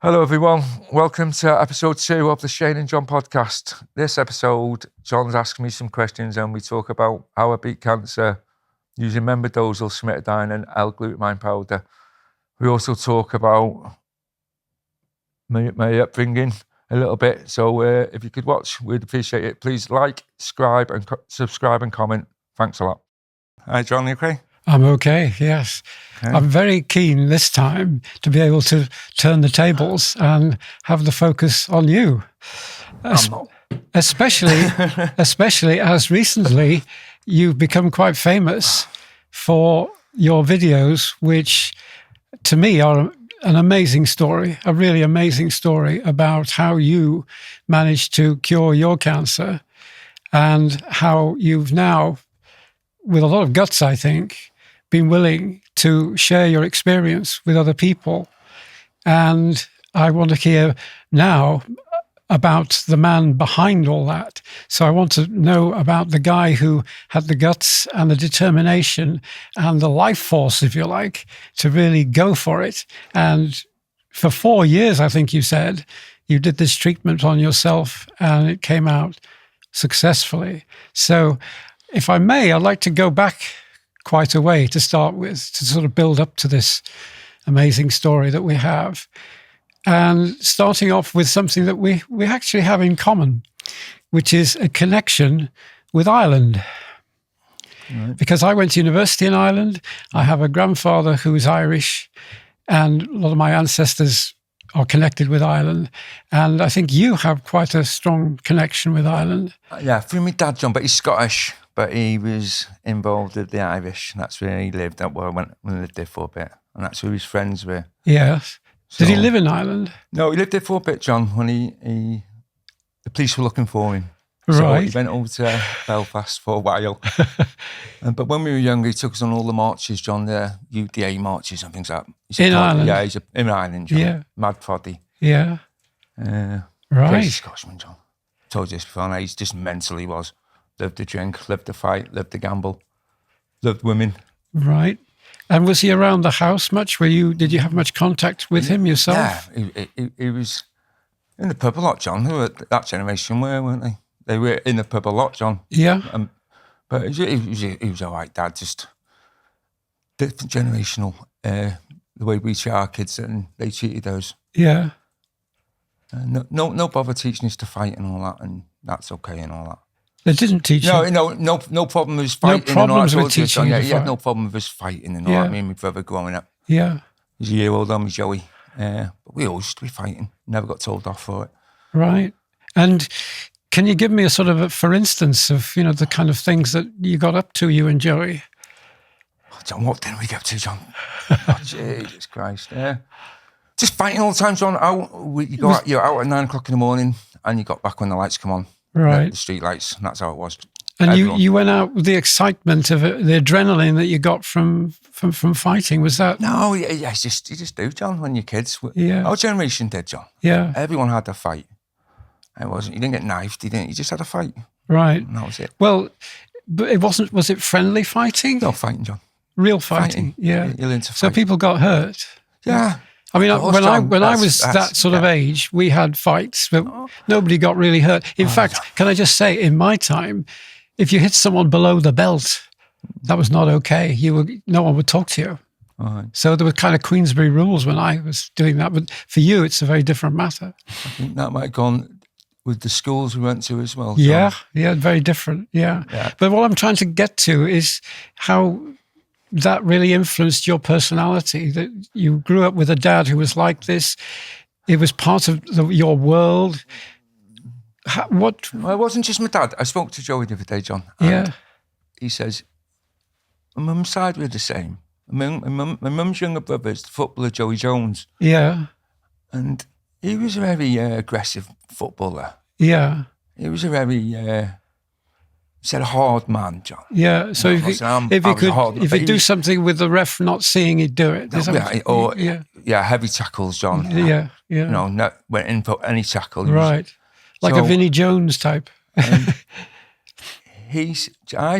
Hello everyone, welcome to episode 2 of the Shane and John podcast. This episode, John's asking me some questions and we talk about how I beat cancer using Menadiol, cimetidine and L-glutamine powder. We also talk about my upbringing a little bit, so if you could watch, we'd appreciate it. Please like, subscribe and comment. Thanks a lot. Hi John, you okay? I'm okay, yes. Okay. I'm very keen this time to be able to turn the tables and have the focus on you. Especially as recently you've become quite famous for your videos, which to me are an amazing story, a really amazing story about how you managed to cure your cancer and how you've now, with a lot of guts, I think, been willing to share your experience with other people. And I want to hear now about the man behind all that. So I want to know about the guy who had the guts and the determination and the life force, if you like, to really go for it. And for 4 years, I think you said, you did this treatment on yourself and it came out successfully. So if I may, I'd like to go back quite a way to start with, to sort of build up to this amazing story that we have. And starting off with something that we actually have in common, which is a connection with Ireland. Right. Because I went to university in Ireland. I have a grandfather who is Irish, and a lot of my ancestors are connected with Ireland. And I think you have quite a strong connection with Ireland. Yeah, through my dad, John, but he's Scottish. But he was involved with the Irish, and that's where he lived. That's where I went and lived there for a bit, and that's who his friends were. Yes. So, did he live in Ireland? No, he lived there for a bit, John, when the police were looking for him. Right. So he went over to Belfast for a while. But when we were younger, he took us on all the marches, John, the UDA marches and things like that. In Ireland? Yeah, he's in Ireland, John. Yeah. Mad proddy. Yeah. Right. Crazy Scotsman, John. I told you this before, now he's just mentally was. Lived to drink, lived to fight, lived to gamble, loved women. Right. And was he around the house much? Did you have much contact with him yourself? Yeah, he was in the pub a lot, John. Who that generation weren't they? They were in the pub a lot, John. Yeah. But he was all right, Dad. Just different generational, the way we treat our kids and they treated us. Yeah. No bother teaching us to fight and all that, and that's okay and all that. They didn't teach you? No problem with us fighting. No problems with teaching you to he had no problem with us fighting and all that. Me and my brother growing up. Yeah. He's a year older than me, Joey. But we always used to be fighting. Never got told off for it. Right. And can you give me a sort of, for instance, of, the kind of things that you got up to, you and Joey? Oh, John, what did we get up to, John? Oh, Jesus Christ. Just fighting all the time, John. You're out at 9 o'clock in the morning and you got back when the lights come on. Right. The street lights, and that's how it was. And you went out with the excitement of it, the adrenaline that you got from fighting. Was that? No, you just do, John, when you're kids. Yeah. Our generation did, John. Yeah. Everyone had a fight. You didn't get knifed, you just had a fight. Right. And that was it. Well, but was it friendly fighting? No, fighting, John. Real fighting. Yeah. You learn to fight. So people got hurt? Yeah. I mean, when I was that sort of age, we had fights, but nobody got really hurt. In fact, can I just say, in my time, if you hit someone below the belt, that was not okay. No one would talk to you. Right. So there were kind of Queensberry rules when I was doing that. But for you, it's a very different matter. I think that might have gone with the schools we went to as well. Yeah, very different. Yeah. But what I'm trying to get to is how that really influenced your personality, that you grew up with a dad who was like this. It was part of your world. Well, it wasn't just my dad. I spoke to Joey the other day, John. And he says, my mum's side were the same. My mum's younger brother's the footballer Joey Jones. Yeah. And he was a very aggressive footballer. Yeah. He was a very... Said a hard man, John. Yeah, so if you do something with the ref not seeing it, do it. Heavy tackles, John. Yeah. Went in for any tackle. Right, like a Vinnie Jones type. I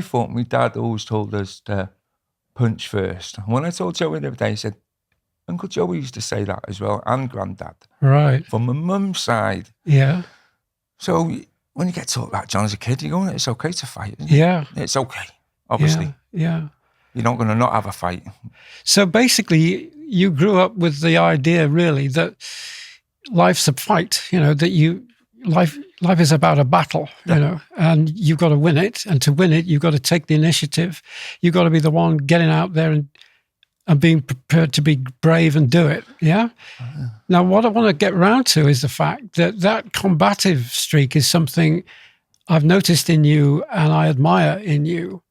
thought my dad always told us to punch first. And when I told Joey the other day, he said, Uncle Joey used to say that as well, and Granddad. Right. From my mum's side. Yeah. So when you get taught that, John, as a kid, you're going, it's okay to fight, isn't it? Yeah. It's okay, obviously. Yeah. You're not going to not have a fight. So basically, you grew up with the idea, really, that life's a fight. Life is about a battle. And you've got to win it. And to win it, you've got to take the initiative. You've got to be the one getting out there and being prepared to be brave and do it. Yeah. Now, what I want to get around to is the fact that combative streak is something I've noticed in you and I admire in you.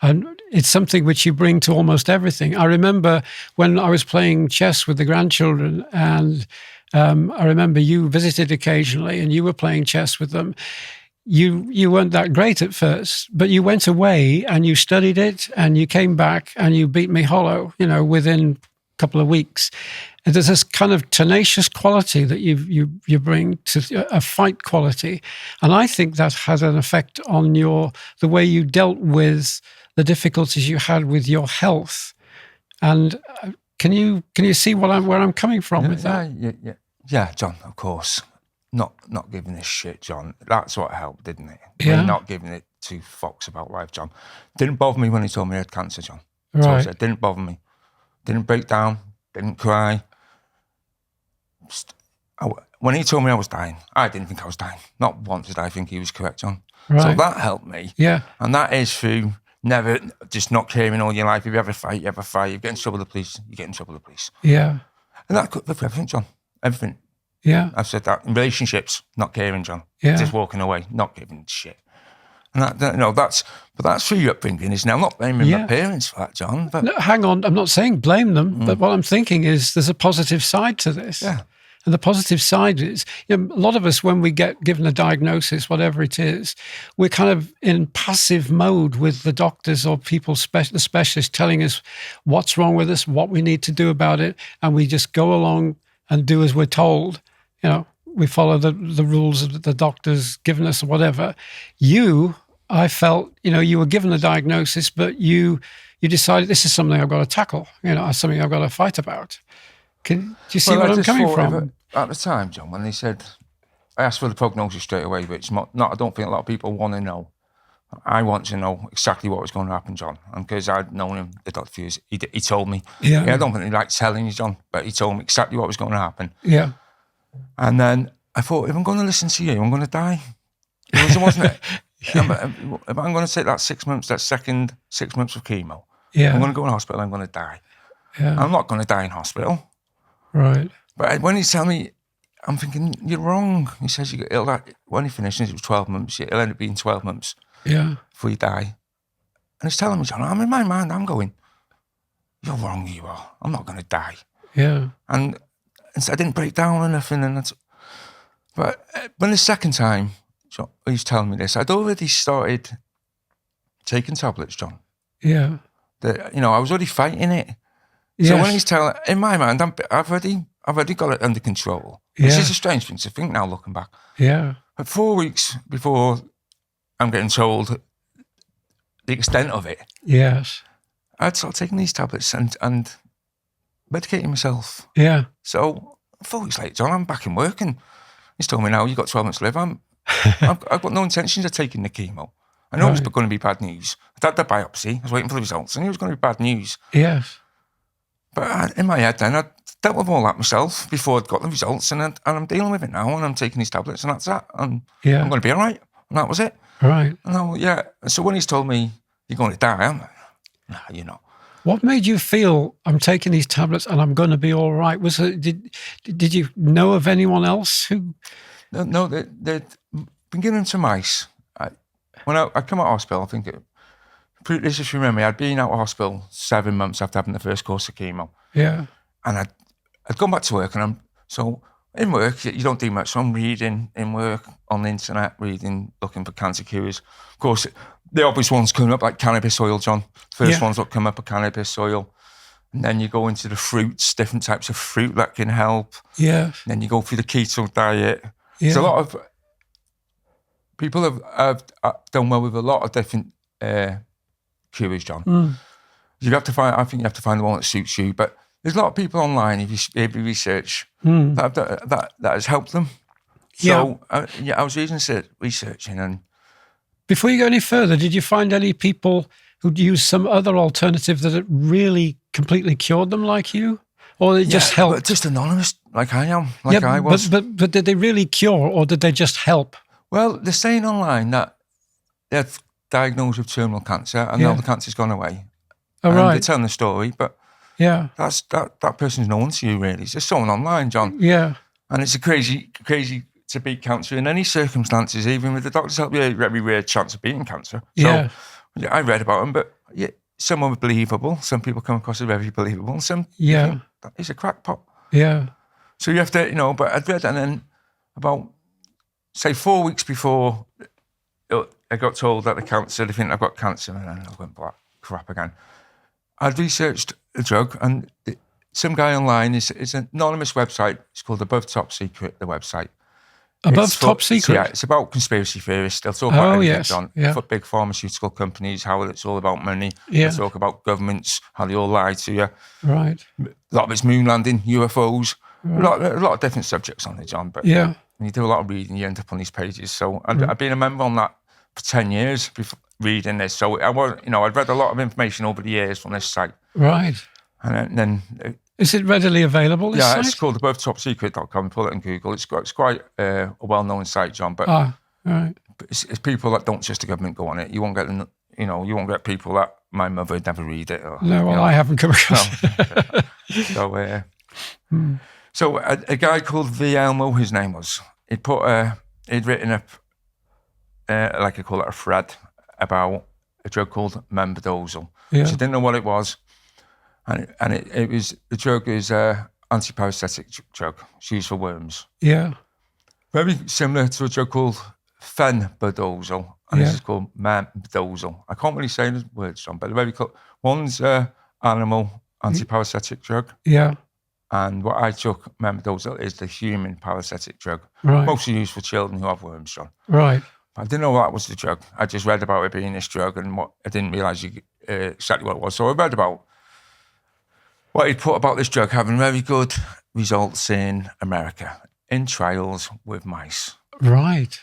And it's something which you bring to almost everything. I remember when I was playing chess with the grandchildren, and I remember you visited occasionally and you were playing chess with them. You weren't that great at first, but you went away and you studied it and you came back and you beat me hollow, within a couple of weeks. And there's this kind of tenacious quality that you bring to a fight quality. And I think that had an effect on the way you dealt with the difficulties you had with your health. And can you see where I'm coming from with that? Yeah, John, of course. Not giving a shit, John. That's what helped, didn't it? Yeah. We're not giving it two fucks about life, John. Didn't bother me when he told me I had cancer, John. Right. It didn't bother me. Didn't break down. Didn't cry. When he told me I was dying, I didn't think I was dying. Not once did I think he was correct, John. Right. So that helped me. Yeah. And that is through never just not caring all your life. If you ever fight, you ever fight. You get in trouble with the police, you get in trouble with the police. Yeah. And that could be for everything, John. Everything. Yeah. I've said that. In relationships, not caring, John. Yeah. Just walking away, not giving shit. And that's through your upbringing, isn't it? I'm not blaming my parents for that, John. But no, hang on, I'm not saying blame them, but what I'm thinking is there's a positive side to this. Yeah. And the positive side is, a lot of us, when we get given a diagnosis, whatever it is, we're kind of in passive mode with the doctors or people, the specialists telling us what's wrong with us, what we need to do about it. And we just go along and do as we're told. We follow the rules that the doctor's given us or whatever. I felt, you were given a diagnosis, but you decided this is something I've got to tackle, something I've got to fight about. Do you see what I'm coming from? At the time, John, when they said, I asked for the prognosis straight away, but it's not, I don't think a lot of people want to know. I want to know exactly what was going to happen, John. And because I'd known him, the doctor, he told me. Yeah. I don't think he liked telling you, John, but he told me exactly what was going to happen. Yeah. And then I thought, if I'm going to listen to you, I'm going to die. Wasn't it? Yeah. If I'm going to take that 6 months, that second 6 months of chemo, I'm going to go in hospital, I'm going to die. Yeah. I'm not going to die in hospital. Right. But when he's telling me, I'm thinking, you're wrong. He says, when he finishes, it was 12 months. It'll end up being 12 months before you die. And he's telling me, John, I'm in my mind, I'm going, you're wrong, you are. I'm not going to die. Yeah. And so I didn't break down or nothing. But when the second time he's telling me this, I'd already started taking tablets, John. Yeah. I was already fighting it. Yes. So when he's telling, in my mind, I've already got it under control. This is a strange thing to think now, looking back. Yeah. But 4 weeks before I'm getting told the extent of it, yes, I'd start taking these tablets and medicating myself. Yeah. So 4 weeks later, John, I'm back in work, and he's told me now, you've got 12 months to live. I've got no intentions of taking the chemo. I know it was going to be bad news. I had the biopsy. I was waiting for the results. I knew it was going to be bad news. Yes. But in my head then, I dealt with all that myself before I'd got the results, and I'm dealing with it now, and I'm taking these tablets, and that's that. And I'm going to be all right. And that was it. Right. And so when he's told me, you're going to die, I'm like, nah, you're not. What made you feel I'm taking these tablets and I'm going to be all right? Was it, did you know of anyone else who? No, they'd been given to mice. When I come out of hospital, I think let's just remember, I'd been out of hospital 7 months after having the first course of chemo. Yeah. And I'd gone back to work, and so in work, you don't do much. So I'm reading in work, on the internet, looking for cancer cures. Of course, the obvious ones coming up, like cannabis oil, John. First ones that come up are cannabis oil. And then you go into the fruits, different types of fruit that can help. Yeah. And then you go through the keto diet. Yeah. There's a lot of people have done well with a lot of different cures, John. You have to find. I think you have to find the one that suits you. But there's a lot of people online, if you research, that has helped them. So, I was researching and... Before you go any further, did you find any people who'd used some other alternative that it really completely cured them like you? Or it just helped? But just anonymous, like I am, I was. But did they really cure, or did they just help? Well, they're saying online that they're diagnosed with terminal cancer and now the cancer's gone away. Oh, and right. they're telling the story, but that person's no one to you, really. It's just someone online, John. Yeah. And it's a crazy to beat cancer in any circumstances, even with the doctors help you, a very rare chance of beating cancer. So I read about them, but some are believable. Some people come across as very believable. And some think that is a crackpot. Yeah. So you have to, but I'd read, and then about, say, 4 weeks before I got told that they think I've got cancer, and then I went black crap again. I'd researched a drug, and some guy online, it's an anonymous website. It's called Above Top Secret, the website. Above Top Secret? Yeah, it's about conspiracy theorists. They'll talk about anything, John, for big pharmaceutical companies, how it's all about money. Yeah. They'll talk about governments, how they all lie to you. Right. A lot of it's moon landing, UFOs, a lot of different subjects on it, John. But when you do a lot of reading, you end up on these pages. So I've been a member on that for 10 years before reading this. So I'd read a lot of information over the years from this site. Right. And then is it readily available, this site? It's called AboveTopSecret.com. Pull it in Google. It's quite a well-known site, John. But right. It's people that don't trust the government go on it. You won't get, you won't get people that my mother would never read it. Or, I haven't come across it. So a guy called V. Elmo, his name was, he'd written up, like I call it, a thread about a drug called Menadiol. Yeah. So I didn't know what it was. And it was, the drug is anti-parasitic drug. It's used for worms. Yeah. Very similar to a drug called Fenbendazole, and this is called Menadiol. I can't really say the words, John, but they're very close. One's animal anti-parasitic drug. Yeah. And what I took, Menadiol, is the human parasitic drug. Right. Mostly used for children who have worms, John. Right. I didn't know that was the drug. I just read about it being this drug, and I didn't realise exactly what it was. So I read about what he'd put about this drug having very good results in America, in trials with mice. Right.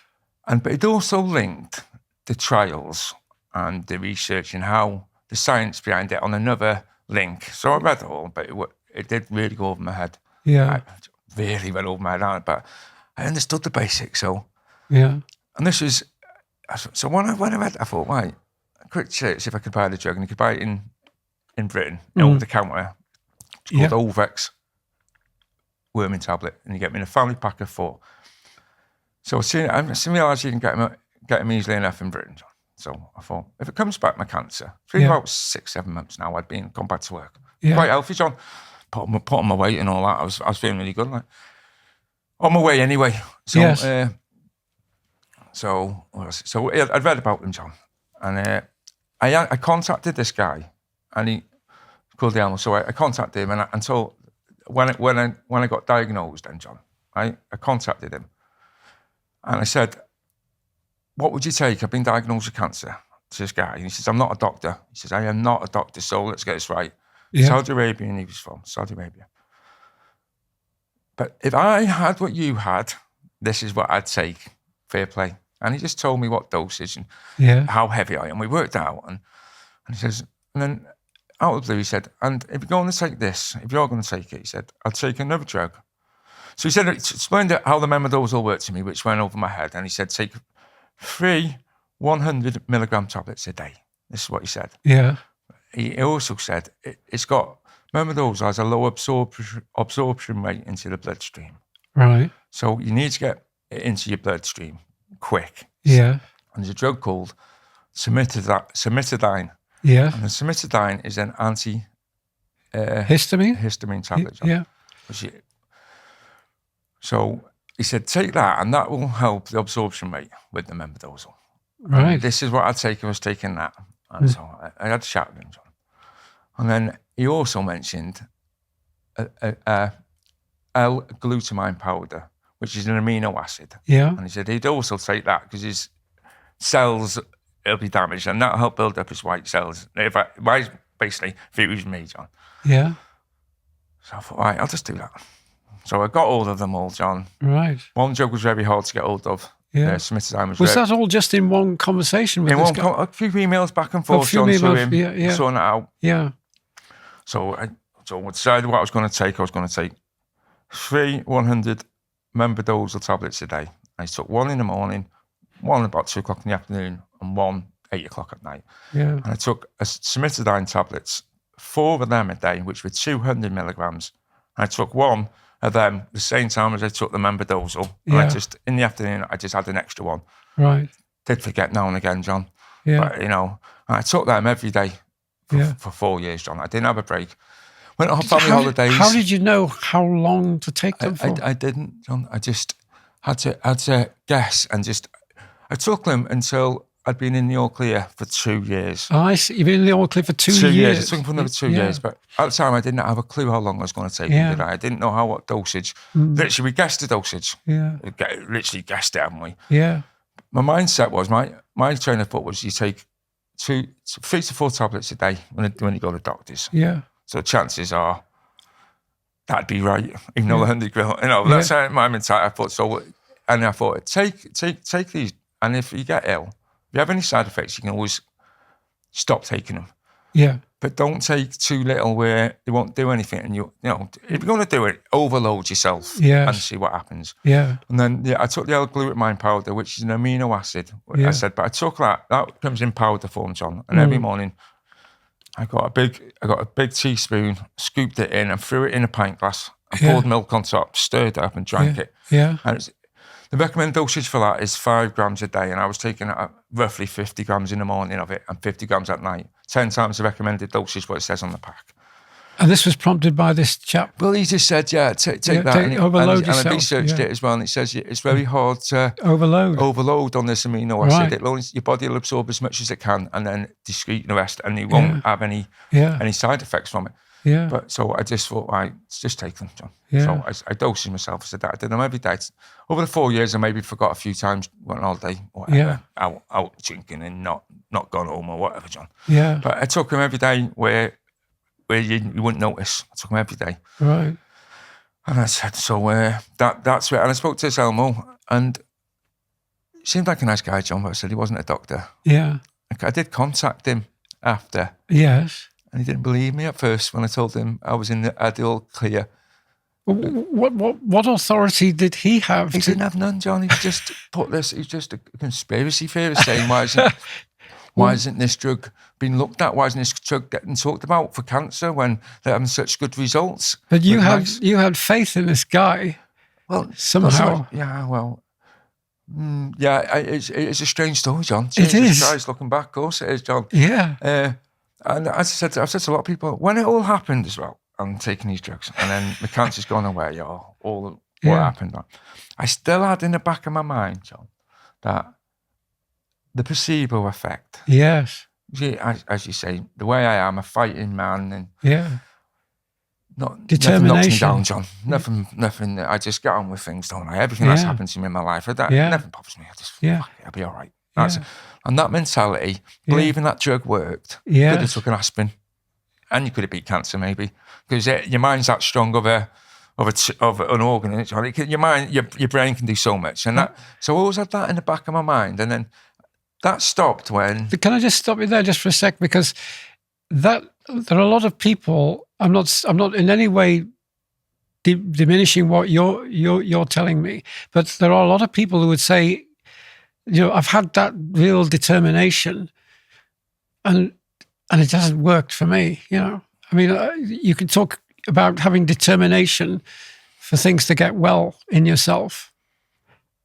But it also linked the trials and the research and how the science behind it on another link. So I read it all, but it did really go over my head. Yeah. I really went over my head, but I understood the basics. So yeah. And this was, so when I read it, I thought, right, quick search if I could buy the drug, and you could buy it in Britain, over the counter. It's called Olvex worming tablet, and you get them in a family pack of 4. So I realised you can get them easily enough in Britain. So I thought, if it comes back, my cancer, it's been about 6-7 months now, I'd gone back to work. Quite healthy, John. Put on my weight and all that. I was feeling really good. Like, on my way anyway. So, so I'd read about them, John. And I contacted this guy, and he called the animal. So I contacted him, and so when I got diagnosed, then John, I contacted him, and I said, "What would you take? I've been diagnosed with cancer." To this guy, and he says, "I'm not a doctor." He says, "I am not a doctor. So let's get this right." Saudi Arabia, and he was from Saudi Arabia. But if I had what you had, this is what I'd take. Fair play. And he just told me what dosage and how heavy I am. We worked out, and he says, and then out of the blue, he said, "And if you're going to take this, if you're going to take it," he said, "I'll take another drug." So he said, explained how the Menadiol worked to me, which went over my head. And he said, "Take 3 100 milligram tablets a day." This is what he said. Yeah. He also said it's got, Menadiol has a low absorption rate into the bloodstream. Right. So you need to get it into your bloodstream quick. Yeah. And there's a drug called cimetidine. Yeah. And the cimetidine is an histamine tablet. Yeah. So he said, take that, and that will help the absorption rate with the Menadiol. Right. And this is what I'd take if I was taking that. And so I had a chat with him, John. And then he also mentioned L-glutamine powder, which is an amino acid. Yeah. And he said he'd also take that because his cells will be damaged, and that'll help build up his white cells. Basically, if it was me, John. Yeah. So I thought, right, I'll just do that. So I got hold of them all, John. Right. One drug was very hard to get hold of. Yeah. Cimetidine Was that all just in one conversation with this guy? A few emails back and forth, John, to him, sorting it out. Yeah. So I decided what I was going to take. I was going to take 3 100 Menadiol tablets a day. I took 1 in the morning, 1 about 2 o'clock in the afternoon, and 1 8 o'clock at night. Yeah. And I took cimetidine tablets, 4 of them a day, which were 200 milligrams. I took 1 of them the same time as I took the Menadiol. Yeah. And in the afternoon, I just had an extra one. Right. Did forget now and again, John. Yeah. But, I took them every day for 4 years, John. I didn't have a break. Went on family holidays. How did you know how long to take them for? I didn't, John. I just had to guess and I took them until I'd been in the all clear for 2 years. Oh, I see. You've been in the all clear for 2 years. 2 years. I took them for another 2 years. But at the time, I didn't have a clue how long I was going to take them, did I? I didn't know what dosage. Literally, we guessed the dosage. Yeah. We literally guessed it, haven't we? Yeah. My mindset was, my train of thought was you take 3 to 4 tablets a day when you go to the doctors. Yeah. So chances are that'd be right, even though 100 gram. That's how my mentality. I thought so, and I thought take these, and if you get ill, if you have any side effects, you can always stop taking them. Yeah. But don't take too little where they won't do anything. And if you're going to do it, overload yourself and see what happens. Yeah. And then I took the L-glutamine powder, which is an amino acid. Yeah. I said, but I took that. That comes in powder form, John. And every morning, I got a big teaspoon, scooped it in, and threw it in a pint glass. And poured milk on top, stirred it up, and drank it. Yeah. And the recommended dosage for that is 5 grams a day, and I was taking roughly 50 grams in the morning of it and 50 grams at night. 10 times the recommended dosage, what it says on the pack. And this was prompted by this chap? Well, he just said, take that. Overload yourself. And I researched it as well, and it says it's very hard to overload on this amino acid. Right. Your body will absorb as much as it can and then discrete the rest, and you won't have any side effects from it. Yeah. But so I just thought, right, just take them, John. Yeah. So I dosed myself. I said that I did them every day. Over the 4 years, I maybe forgot a few times, went on holiday, whatever, out drinking and not gone home or whatever, John. Yeah. But I took them every day where you wouldn't notice. I took them every day. Right. And I said, so that's it. And I spoke to this Elmo, and he seemed like a nice guy, John, but I said he wasn't a doctor. Yeah. I did contact him after. Yes. And he didn't believe me at first when I told him I was had the all clear. What authority did he have? He didn't have none, John. He just put this. He's just a conspiracy theorist saying, why isn't this drug being looked at? Why isn't this drug getting talked about for cancer when they're having such good results? But you had faith in this guy. Well, somehow. It's a strange story, John. It is. Christ, looking back, of course it is, John. Yeah. And as I've said to a lot of people, when it all happened as well, I'm taking these drugs, and then the cancer's gone away, or all what happened, I still had in the back of my mind, John, that the placebo effect. Yes. As you say, the way I am, a fighting man, and determination. Nothing knocks me down, John. Nothing. I just get on with things, don't I? Everything that's happened to me in my life, nothing bothers me. I just, I'll be all right. And that mentality, believing that drug worked, could have took an aspirin, and you could have beat cancer maybe, because your mind's that strong of an organ. Your mind, your brain can do so much, and so I always had that in the back of my mind, and then that stopped when. Can I just stop you there just for a sec, because there are a lot of people. I'm not in any way diminishing what you're telling me, but there are a lot of people who would say, I've had that real determination, and it hasn't worked for me. I mean, you can talk about having determination for things to get well in yourself,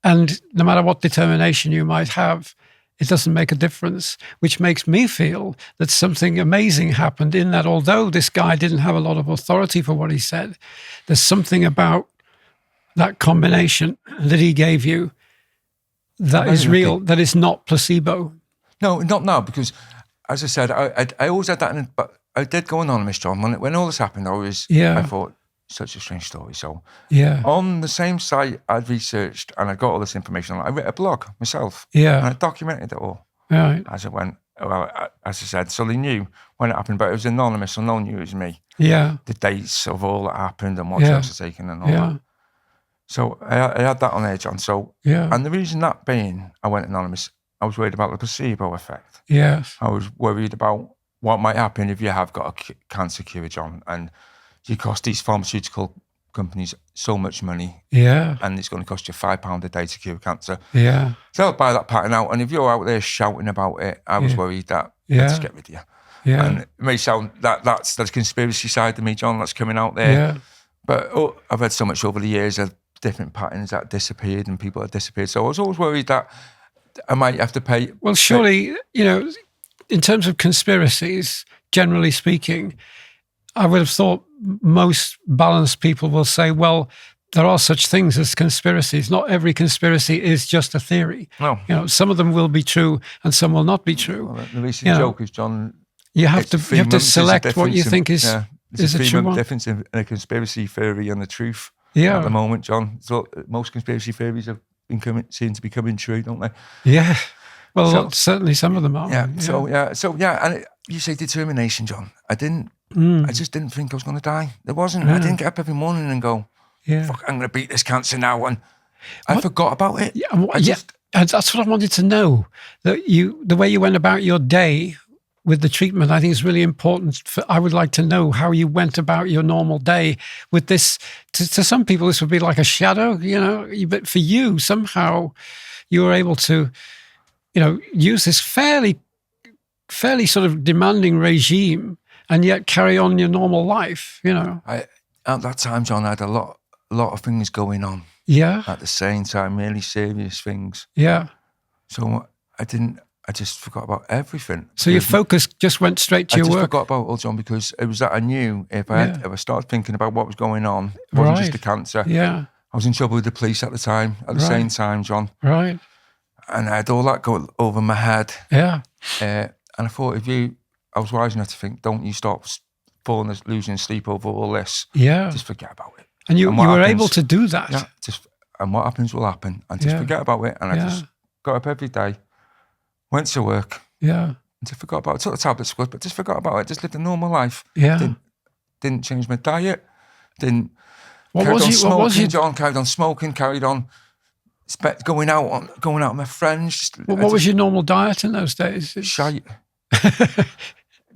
and no matter what determination you might have, it doesn't make a difference, which makes me feel that something amazing happened in that although this guy didn't have a lot of authority for what he said, there's something about that combination that he gave you that is real, that is not placebo. No, not now, because as I said, I always had that, but I did go anonymous, John. When all this happened, I thought, such a strange story. So on the same site I'd researched and I got all this information on, I wrote a blog myself. And I documented it all as it went. well, as I said, so they knew when it happened, but it was anonymous, so no one knew it was me. Yeah. The dates of all that happened and what Yeah. drugs were taken and all that. So I had that on there, John. So, and the reason that being I went anonymous, I was worried about the placebo effect. Yes. I was worried about what might happen if you have got a cancer cure, John, and you cost these pharmaceutical companies so much money. Yeah. And it's going to cost you £5 a day to cure cancer. Yeah. So I'll buy that pattern out. And if you're out there shouting about it, I was worried that they'd just get rid of you. Yeah. And it may sound that's the conspiracy side of me, John, that's coming out there. Yeah. But I've read so much over the years of different patterns that disappeared and people that disappeared. So I was always worried that I might have to pay. Well, surely, in terms of conspiracies, generally speaking, I would have thought most balanced people will say, well, there are such things as conspiracies. Not every conspiracy is just a theory. No. Some of them will be true and some will not be true. Well, the recent joke is, John, you have to select what you think is there's a true one. difference in a conspiracy theory and the truth. Yeah. At the moment, John, so most conspiracy theories have seem to be coming true, don't they? Yeah. Well, certainly some of them are. Yeah. So and you say determination, John. I didn't. I just didn't think I was going to die. There wasn't. I didn't get up every morning and go, "Fuck, I'm going to beat this cancer now." And I forgot about it. And that's what I wanted to know. That the way you went about your day with the treatment, I think is really important. I would like to know how you went about your normal day with this. To some people, this would be like a shadow, but for you, somehow you were able to, use this fairly sort of demanding regime and yet carry on your normal life, At that time, John, I had a lot of things going on. Yeah. At the same time, really serious things. Yeah. So I just forgot about everything. So your focus just went straight to your work? I just forgot about it all, John, because it was that I knew if I started thinking about what was going on, it wasn't just the cancer. Yeah. I was in trouble with the police at the time, at the same time, John. Right. And I had all that going over my head. Yeah. And I thought, I was wise enough to think, don't you stop losing sleep over all this. Yeah. Just forget about it. And you were able to do that. Yeah. And what happens will happen. And just forget about it. And I just got up every day, went to work. Yeah. And just forgot about it. Took the tablets, but just forgot about it. Just lived a normal life. Yeah. Didn't change my diet. Carried on smoking, carried on going out with my friends. What was your normal diet in those days? Shite. I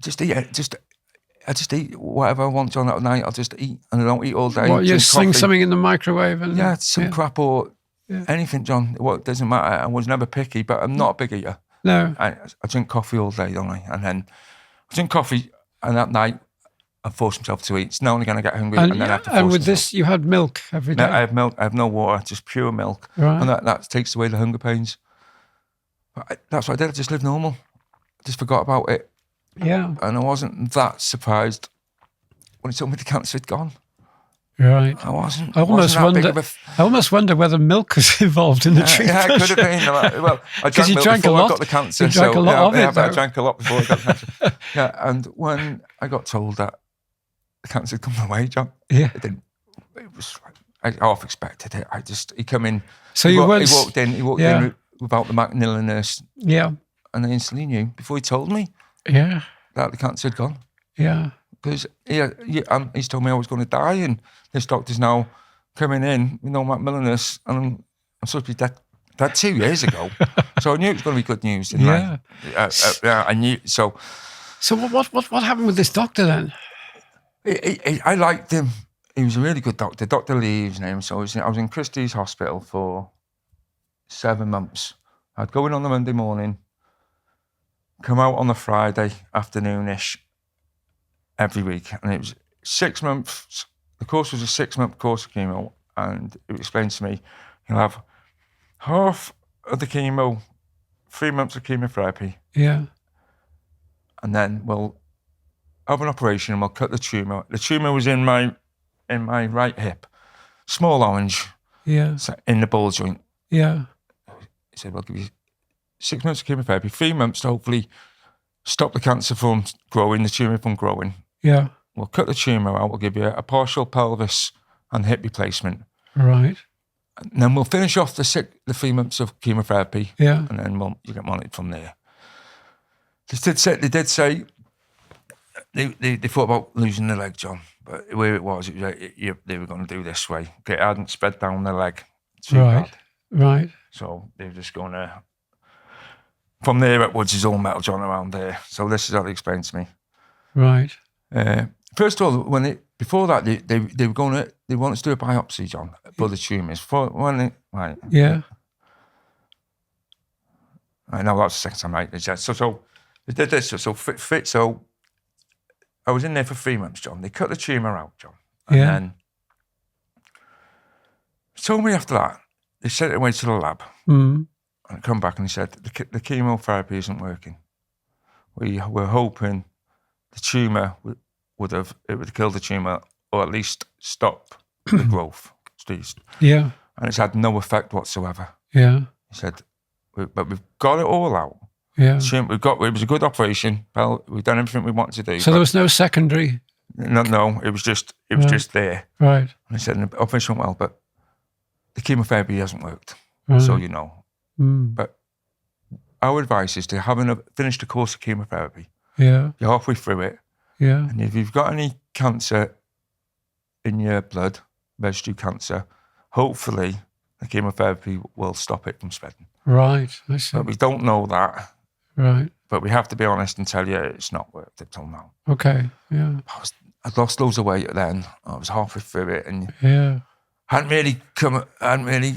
just eat whatever I want, John, at night. I'll just eat, and I don't eat all day. What, you sling something in the microwave? And some crap or anything, John. It doesn't matter. I was never picky, but I'm not a big eater. No. I drink coffee all day, don't I? And then I drink coffee, and at night I force myself to eat. It's now only going to get hungry, and then I have to force And with myself. this, you had milk every day? No, I have milk. I have no water, just pure milk. Right. And that takes away the hunger pains. But that's what I did. I just lived normal. I just forgot about it. Yeah. And I wasn't that surprised when he told me the cancer had gone. Right. I wasn't. I almost wonder whether milk was involved in the treatment. Yeah, it could have been. Well, I drank milk before I got the cancer. You drank a lot of it, I drank a lot before I got the cancer. And when I got told that the cancer had come away, John, it was. I half expected it. He come in. So he walked in without the Macmillan nurse. Yeah. And I instantly knew before he told me. Yeah. That the cancer had gone. Yeah. Because he's told me I was going to die, and this doctor's now coming in with no Macmillan nurse, and I'm supposed to be dead 2 years ago. So I knew it was going to be good news. I knew. So what happened with this doctor then? I liked him. He was a really good doctor. Dr. Lee, his name. So I was in Christie's Hospital for 7 months. I'd go in on the Monday morning, come out on the Friday afternoon-ish every week. And it was 6 months. The course was a 6-month course of chemo. And it explained to me, you'll have half of the chemo, 3 months of chemotherapy. Yeah. And then we'll have an operation and we'll cut the tumour. The tumour was in my right hip. Small orange. Yeah. In the ball joint. Yeah. He said, we'll give you 6 months of chemotherapy, 3 months to hopefully stop the cancer from growing, the tumour from growing. Yeah. We'll cut the tumour out, we'll give you a partial pelvis and hip replacement. Right. And then we'll finish off the 3 months of chemotherapy. Yeah. And then you get monitored from there. They did say they thought about losing the leg, John, but where it was like, they were going to do this way. It hadn't spread down the leg too bad. Right. So they were just going to, from there upwards is all metal, John, around there. So this is how they explained to me. Right. First of all, before that, they were going to, they wanted to do a biopsy, John, for the tumours. Yeah. I know that's the second time, right? So they did this. So I was in there for 3 months, John. They cut the tumour out, John. And then told me after that, they sent it away to the lab. And I come back and they said, the chemotherapy isn't working. We were hoping the tumour would have killed the tumour or at least stop the growth. Yeah. And it's had no effect whatsoever. Yeah. He said, but we've got it all out. Yeah. It was a good operation. Well, we've done everything we wanted to do. So there was no secondary? No, it was just there. Right. And I said, the operation went well, but the chemotherapy hasn't worked. Right. So you know. But our advice is to finish the course of chemotherapy. Yeah. You're halfway through it. Yeah. And if you've got any cancer in your blood, residue cancer, hopefully the chemotherapy will stop it from spreading. Right. I see. But we don't know that. Right. But we have to be honest and tell you it's not worked until now. Okay. Yeah. I'd lost loads of weight then. I was halfway through it and hadn't really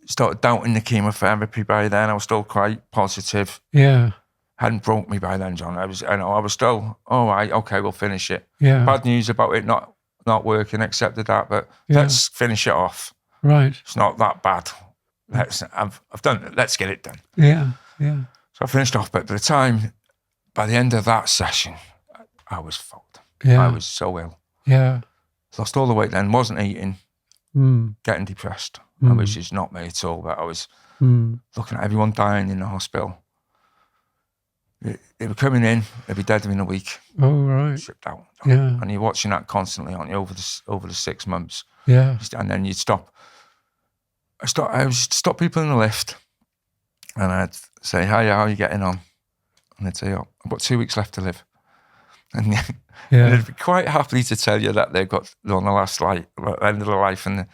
started doubting the chemotherapy by then. I was still quite positive. Yeah. Hadn't broke me by then, John. I was still, all right, okay, we'll finish it. Yeah. Bad news about it not working, accepted that, but let's finish it off. Right. It's not that bad. I've done it. Let's get it done. Yeah. Yeah. So I finished off, but by the end of that session, I was fucked. Yeah. I was so ill. Yeah. Lost all the weight then, wasn't eating, getting depressed, which is not me at all, but I was looking at everyone dying in the hospital. They were coming in, they'd be dead within a week. Oh, right. Shipped out. Yeah. And you're watching that constantly, aren't you, over the 6 months. Yeah. And then you'd stop. I would stop people in the lift and I'd say, hi, how are you getting on? And they'd say, oh, I've got 2 weeks left to live. And they'd be quite happy to tell you that they've got on the end of their life and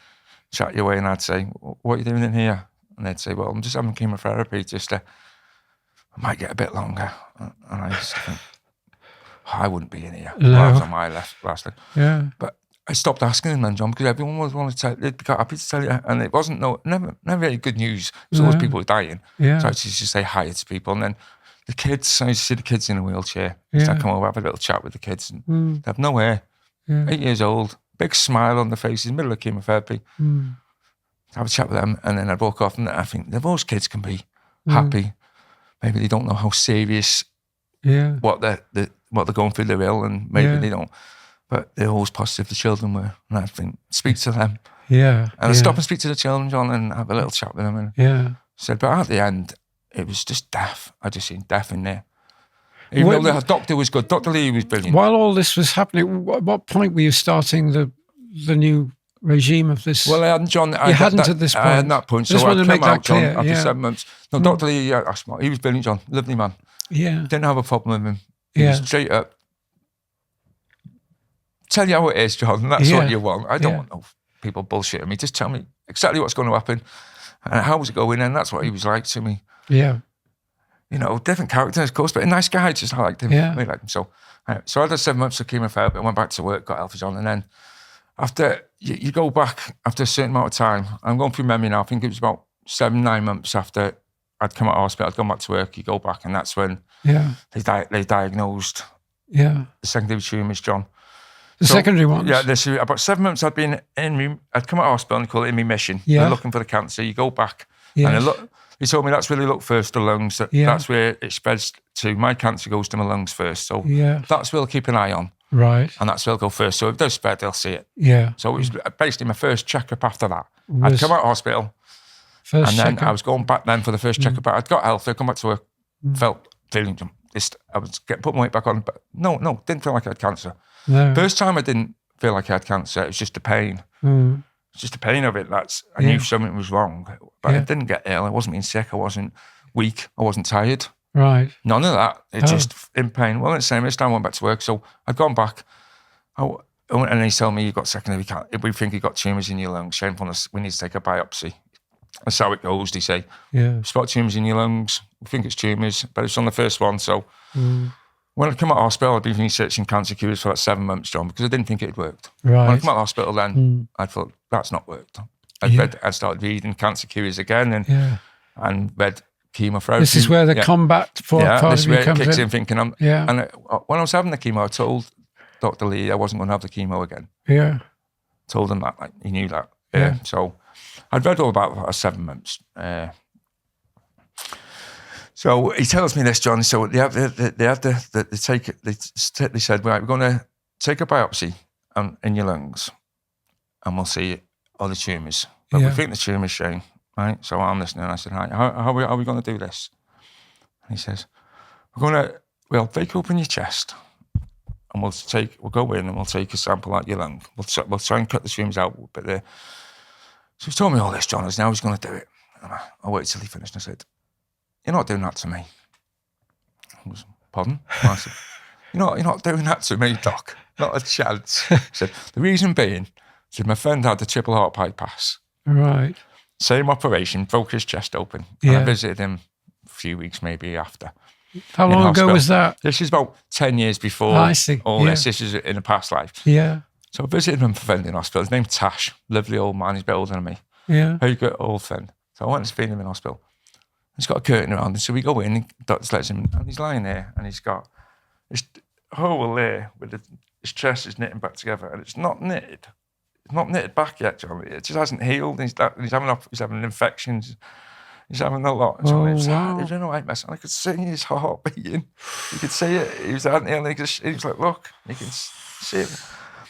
chat your way. And I'd say, what are you doing in here? And they'd say, well, I'm just having chemotherapy, I might get a bit longer. And I used to think, I wouldn't be in here. No. I was on my last leg. Yeah. But I stopped asking them then, John, because everyone was wanting to tell, they'd be happy to tell you. And it wasn't, never really good news. There's always people dying. Yeah. So I used to just say hi to people. And then the kids, I used to see the kids in a wheelchair. So I'd come over, have a little chat with the kids. And they have no hair, 8 years old, big smile on their faces, middle of chemotherapy. Have a chat with them. And then I'd walk off and I think those kids can be happy. Maybe they don't know how serious what they're going through, they're ill, and maybe they don't. But they're always positive, the children were. And I think, speak to them. Yeah. And I'd stop and speak to the children, John, and have a little chat with them. And said, but at the end, it was just death. I just seen death in there. Even though the doctor was good, Dr. Lee was brilliant. While all this was happening, at what point were you starting the new regime of this? Well, I hadn't, John. You hadn't at this point. I had that point. Just So wanted I'd to make come out, that clear. John, after 7 months. No, Dr. Lee, he was brilliant, John. Lovely man. Yeah. Didn't have a problem with him. He was straight up. Tell you how it is, John, and that's what you want. I don't want no people bullshitting me. Just tell me exactly what's going to happen and how was it going, and that's what he was like to me. Yeah. You know, different characters, of course, but a nice guy. Just I liked him. Yeah. I liked him. So I had 7 months of chemotherapy. I went back to work, got healthy, John, and then after you go back after a certain amount of time, I'm going through memory now. I think it was about 7-9 months after I'd come out of hospital, I'd gone back to work. You go back, and that's when they diagnosed the secondary tumours, John. The secondary ones? Yeah, about 7 months I'd been I'd come out of hospital and call it in remission. Yeah. They're looking for the cancer. You go back and he told me that's where they look first, the lungs. That's where it spreads to. My cancer goes to my lungs first. So that's where they'll keep an eye on. Right. And that's where they'll go first. So if it does spread, they'll see it. Yeah. So it was basically my first checkup after that. I'd come out of hospital. First and then checkup. I was going back then for the first checkup. I'd got healthy, I'd come back to work, felt feeling, I was put my weight back on, but no, didn't feel like I had cancer. No. First time I didn't feel like I had cancer, it was just the pain. It's just the pain of it. I knew something was wrong, but I didn't get ill. I wasn't being sick. I wasn't weak. I wasn't tired. Right. None of that. It's just in pain. Well, it's the same. This time I went back to work. So I'd gone back. And he's telling me you've got secondary cancer. We think you've got tumours in your lungs. Shamefulness. We need to take a biopsy. That's how it goes. They say, spot tumours in your lungs. We think it's tumours, but it's on the first one. So when I come out of hospital, I'd been researching cancer cures for like 7 months, John, because I didn't think it had worked. Right. When I come out of hospital, then I thought that's not worked. I started reading cancer cures again and read chemotherapy. This is where the combat part this of you where it comes kicks in. in thinking, and when I was having the chemo, I told Dr. Lee I wasn't going to have the chemo again. Yeah. Told him that, like, he knew that. Yeah. So I'd read all about it for 7 months. So he tells me this, John. So they said, right, we're going to take a biopsy in your lungs, and we'll see all the tumours. But we think the tumour's shown, right? So I'm listening, and I said, right, how are we going to do this? And he says, we'll break open your chest, and we'll go in and we'll take a sample out your lung. We'll try and cut the tumours out. But so he's told me all this, John, and now he's going to do it. And I waited till he finished, and I said, you're not doing that to me. I was, pardon? And I said, you're not doing that to me, Doc. Not a chance. He said, the reason being, my friend had the triple heart bypass. Right. Same operation, broke his chest open. And I visited him a few weeks maybe after. How long ago was that? This is about 10 years before I see. all this. This is in a past life. Yeah. So I visited him for friend in hospital. His name's Tash, lovely old man. He's a bit older than me. Yeah. Very good old friend. So I went to see him in hospital. He's got a curtain around him. So we go in, and doctor lets him, and he's lying there, and he's got this hole there with his chest is knitting back together, and it's not knitted. It's not knitted back yet, John. It just hasn't healed. He's having infections. He's having a lot. So he was in a right mess, and I could see his heart beating. You could see it. He was out there, and he was like, look, you can see it.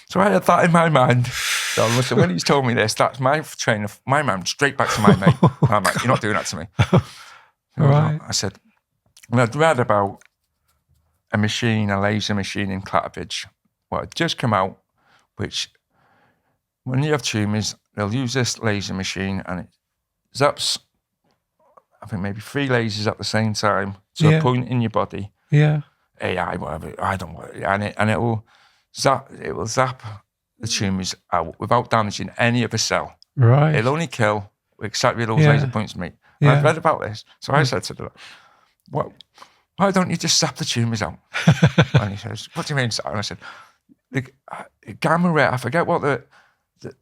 So I had that in my mind. So listen, when he's told me this, that's my train of my mind straight back to my mate. And I'm like, you're not doing that to me. Right. I said, and I'd read about a laser machine in Clatterbridge, what had just come out, which when you have tumours, they'll use this laser machine and it zaps, I think maybe 3 lasers at the same time to a point in your body. Yeah. AI, whatever, I don't know. And it will zap the tumours out without damaging any of the cell. Right. It'll only kill exactly those laser points, mate. I've read about this. So I said to them, why don't you just zap the tumours out? And he says, what do you mean? And I said, the gamma ray, I forget what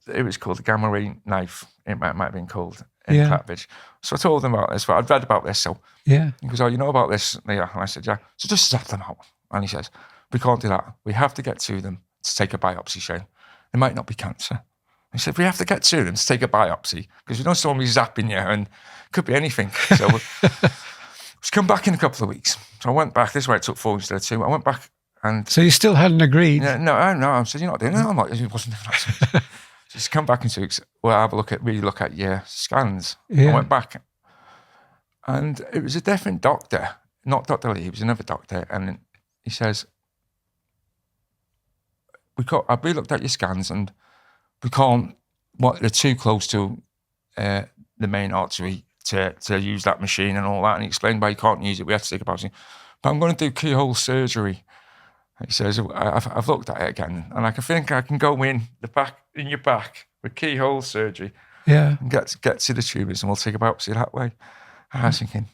it was called, the gamma ray knife, it might have been called in Clatterbridge. So I told him about this, but I'd read about this. So he goes, oh, you know about this? Yeah. And I said, yeah. So just zap them out. And he says, we can't do that. We have to get to them to take a biopsy, Shane. It might not be cancer. He said, we have to get to them to take a biopsy because we don't want somebody zapping you and it could be anything. So let's come back in a couple of weeks. So I went back. This is where it took 4 weeks instead of 2. I went back and... So you still hadn't agreed? No. I said, you're not doing it. No, I'm not. He wasn't doing that. Just come back in 2 weeks. Well, have a really look at your scans. Yeah. I went back and it was a different doctor, not Dr. Lee, it was another doctor. And he says, I've looked at your scans and we can't, they're too close to the main artery to use that machine and all that. And he explained why you can't use it. We have to take a biopsy. But I'm going to do keyhole surgery. He says, I've looked at it again and I think I can go in your back with keyhole surgery and get to the tumours and we'll take a biopsy that way. And I was thinking,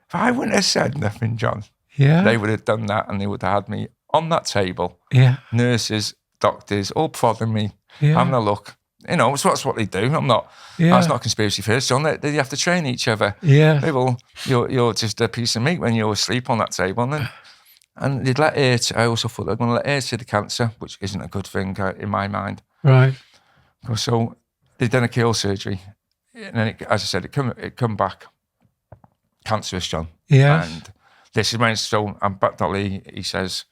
if I wouldn't have said nothing, John, they would have done that and they would have had me on that table. Yeah. Nurses, doctors, all prodding me, having a look. You know, so that's what they do. I'm not, that's not conspiracy theories, John. They have to train each other. Yeah. They will, you're just a piece of meat when you're asleep on that table. And they'd let air I also thought they're going to let air to the cancer, which isn't a good thing in my mind. Right. So they'd done a keyhole surgery. And then, as I said, it come back cancerous, John. Yeah. And this is when, so I'm back to Lee, he says...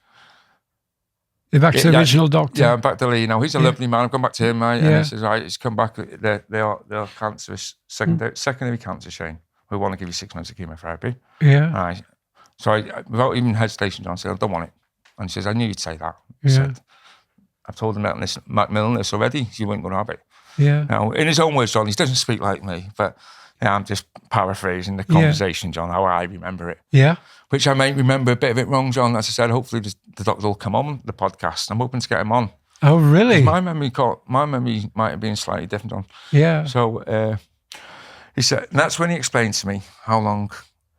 You're back to the original doctor? Yeah, I'm back to Lee now. He's a lovely man. I've gone back to him, mate. And he says, right, it's come back. They are cancerous, secondary cancer, Shane. We want to give you 6 months of chemotherapy. Yeah. Right. So without even hesitation, John, I said, I don't want it. And he says, I knew you'd say that. He said, I've told him about this illness already. So you weren't going to have it. Yeah. Now, in his own words, John, he doesn't speak like me, but Yeah, I'm just paraphrasing the conversation, John, how I remember it. Yeah. Which I might remember a bit of it wrong, John. As I said, hopefully the doctor will come on the podcast. I'm hoping to get him on. Oh, really? My memory might have been slightly different, John. Yeah. So he said, and that's when he explained to me how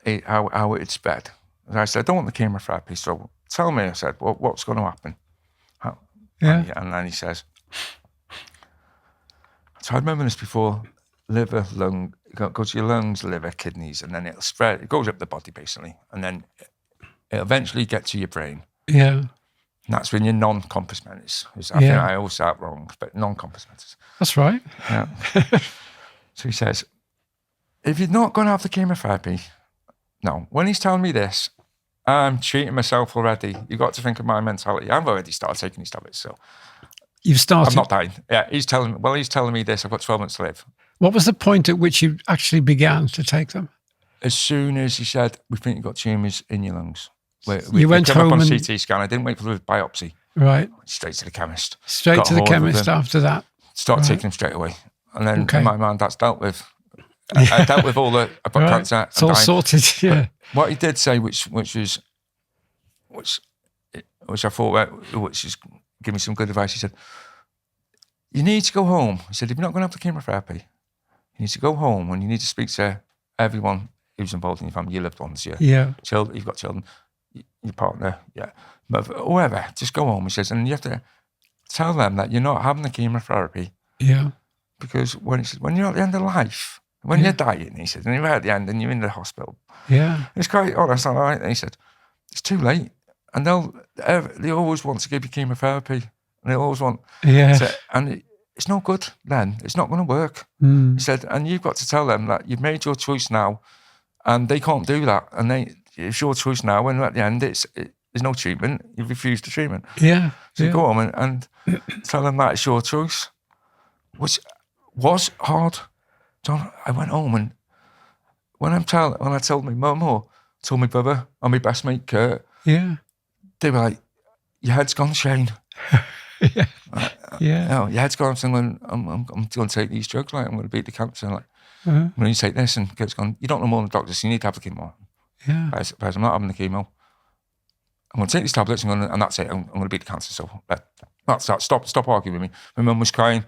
it spread. And I said, I don't want the chemotherapy, so tell me. I said, well, what's going to happen? And then he says, so I remember this before, liver, lung, it goes to your lungs, liver, kidneys, and then it'll spread. It goes up the body, basically, and then it'll eventually get to your brain. Yeah. And that's when you're non-compos mentis. I think I always say that wrong, but non-compos mentis. That's right. Yeah. So he says, if you're not going to have the chemotherapy, no. When he's telling me this, I'm treating myself already. You've got to think of my mentality. I've already started taking these tablets, so you've started. I'm not dying. Yeah, he's telling me this. I've got 12 months to live. What was the point at which you actually began to take them? As soon as he said, we think you've got tumours in your lungs. You went home on a and CT scan. I didn't wait for the biopsy. Right. Went straight to the chemist. Straight to the chemist after that. Started taking them straight away. And then in my mind, that's dealt with. I dealt with all the, I've got cancer. It's all sorted, yeah. But what he did say, which I thought, which is give me some good advice, he said, you need to go home. He said, if you're not going to have the chemotherapy, you need to go home and you need to speak to everyone who's involved in your family, your loved ones, children, you've got children, your partner, but whoever, just go home, he says, and you have to tell them that you're not having the chemotherapy. Yeah. Because when you're at the end of life, when you're dying, he said, and you're at the end and you're in the hospital. Yeah. It's quite honest, all right. And he said, it's too late. And they always want to give you chemotherapy. And they always want and it's no good then. It's not going to work. He said, and you've got to tell them that you've made your choice now and they can't do that. And it's your choice now. And at the end, there's no treatment. You've refused the treatment. Yeah. So go home and tell them that it's your choice, which was hard. John, I went home and when I told my mum or told my brother or my best mate Kurt, they were like, your head's gone, Shane. Your head's gone. I'm going to take these drugs. Like, I'm going to beat the cancer. Like, I'm going to take this. And Kurt's gone, you don't know more than the doctors. You need to have the chemo. Yeah. I'm not having the chemo. I'm going to take these tablets and that's it. I'm going to beat the cancer. So that's that. Stop arguing with me. My mum was crying.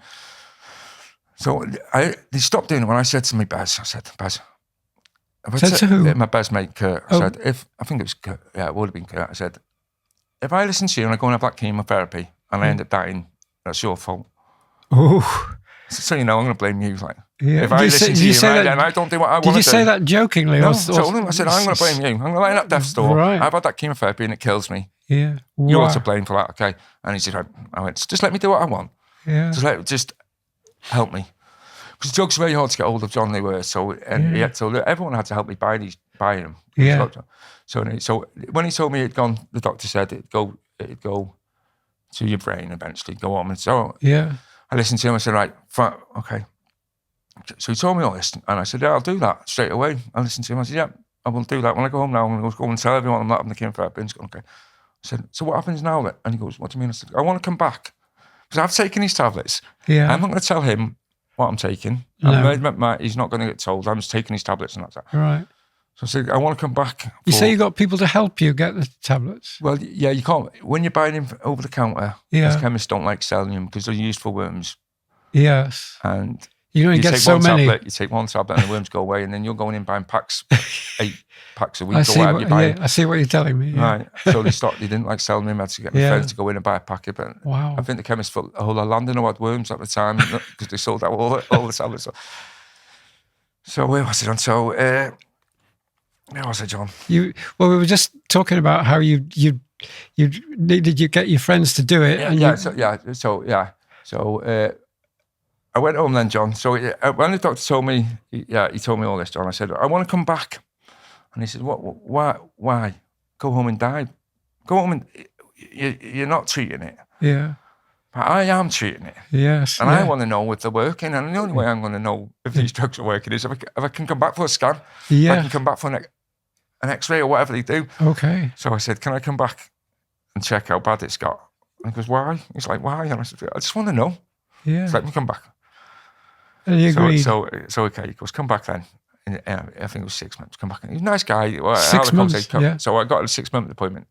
So they stopped doing it when I said to me, Bez, Said to who? My best mate, Kurt. I said, I think it was Kurt. Yeah, it would have been Kurt. I said, if I listen to you and I go and have that chemotherapy and I end up dying, that's your fault. Oh. So you know, I'm going to blame you. Like, yeah. if I listen to you and I don't do what I want to do. Did you say that jokingly? No, I said, I'm going to blame you. I'm going to lie in that death's door. Right. I've had that chemotherapy and it kills me. Yeah. You're to blame for that, okay? And he said, I went, just let me do what I want. Yeah. Just help me. Because drugs are very hard to get hold of, John, they were. So everyone had to help me buy them. Yeah. So when he told me the doctor said it'd go to your brain eventually, go on. And so I listened to him, I said, right, okay. So he told me all this, and I said, yeah, I'll do that straight away. I listened to him, I said, yeah, I will do that. When I go home now, I'm going to go and tell everyone I'm not having the chemotherapy. And he's going, okay. I said, so what happens now then? And he goes, what do you mean? I said, I want to come back. Because I've taken these tablets. Yeah. I'm not going to tell him what I'm taking. No. He's not going to get told. I'm just taking these tablets and that's it. Right. So I said, I want to come back. You say you got people to help you get the tablets? Well, yeah, you can't. When you're buying them over the counter, chemists don't like selling them because they're used for worms. Yes. And you only get so many. You take one tablet and the worms go away, and then you're going in buying packs, 8 packs a week or whatever you're buying. Yeah, I see what you're telling me. Yeah. Right. So they didn't like selling them. I had to get my friends to go in and buy a packet. But wow. I think the chemists put a whole lot of land in had worms at the time because they sold out all the tablets. So where was it on? So where was it, John? We were just talking about how you needed you get your friends to do it. So I went home then, John. So when the doctor told me, he told me all this, John. I said, I want to come back. And he said, why? Go home and die. Go home and you're not treating it. Yeah. But I am treating it. Yes. And I want to know if they're working. And the only way I'm going to know if these drugs are working is if I can come back for a scan. Yeah. If I can come back for an X-ray or whatever they do. Okay. So I said, can I come back and check how bad it's got? And he goes, why? He's like, why? And I said, I just want to know. Yeah. Just let me come back. And he agreed. So okay, he goes, come back then. I think it was 6 months. Come back. He was a nice guy. Well, 6 months, yeah. So I got a 6-month appointment.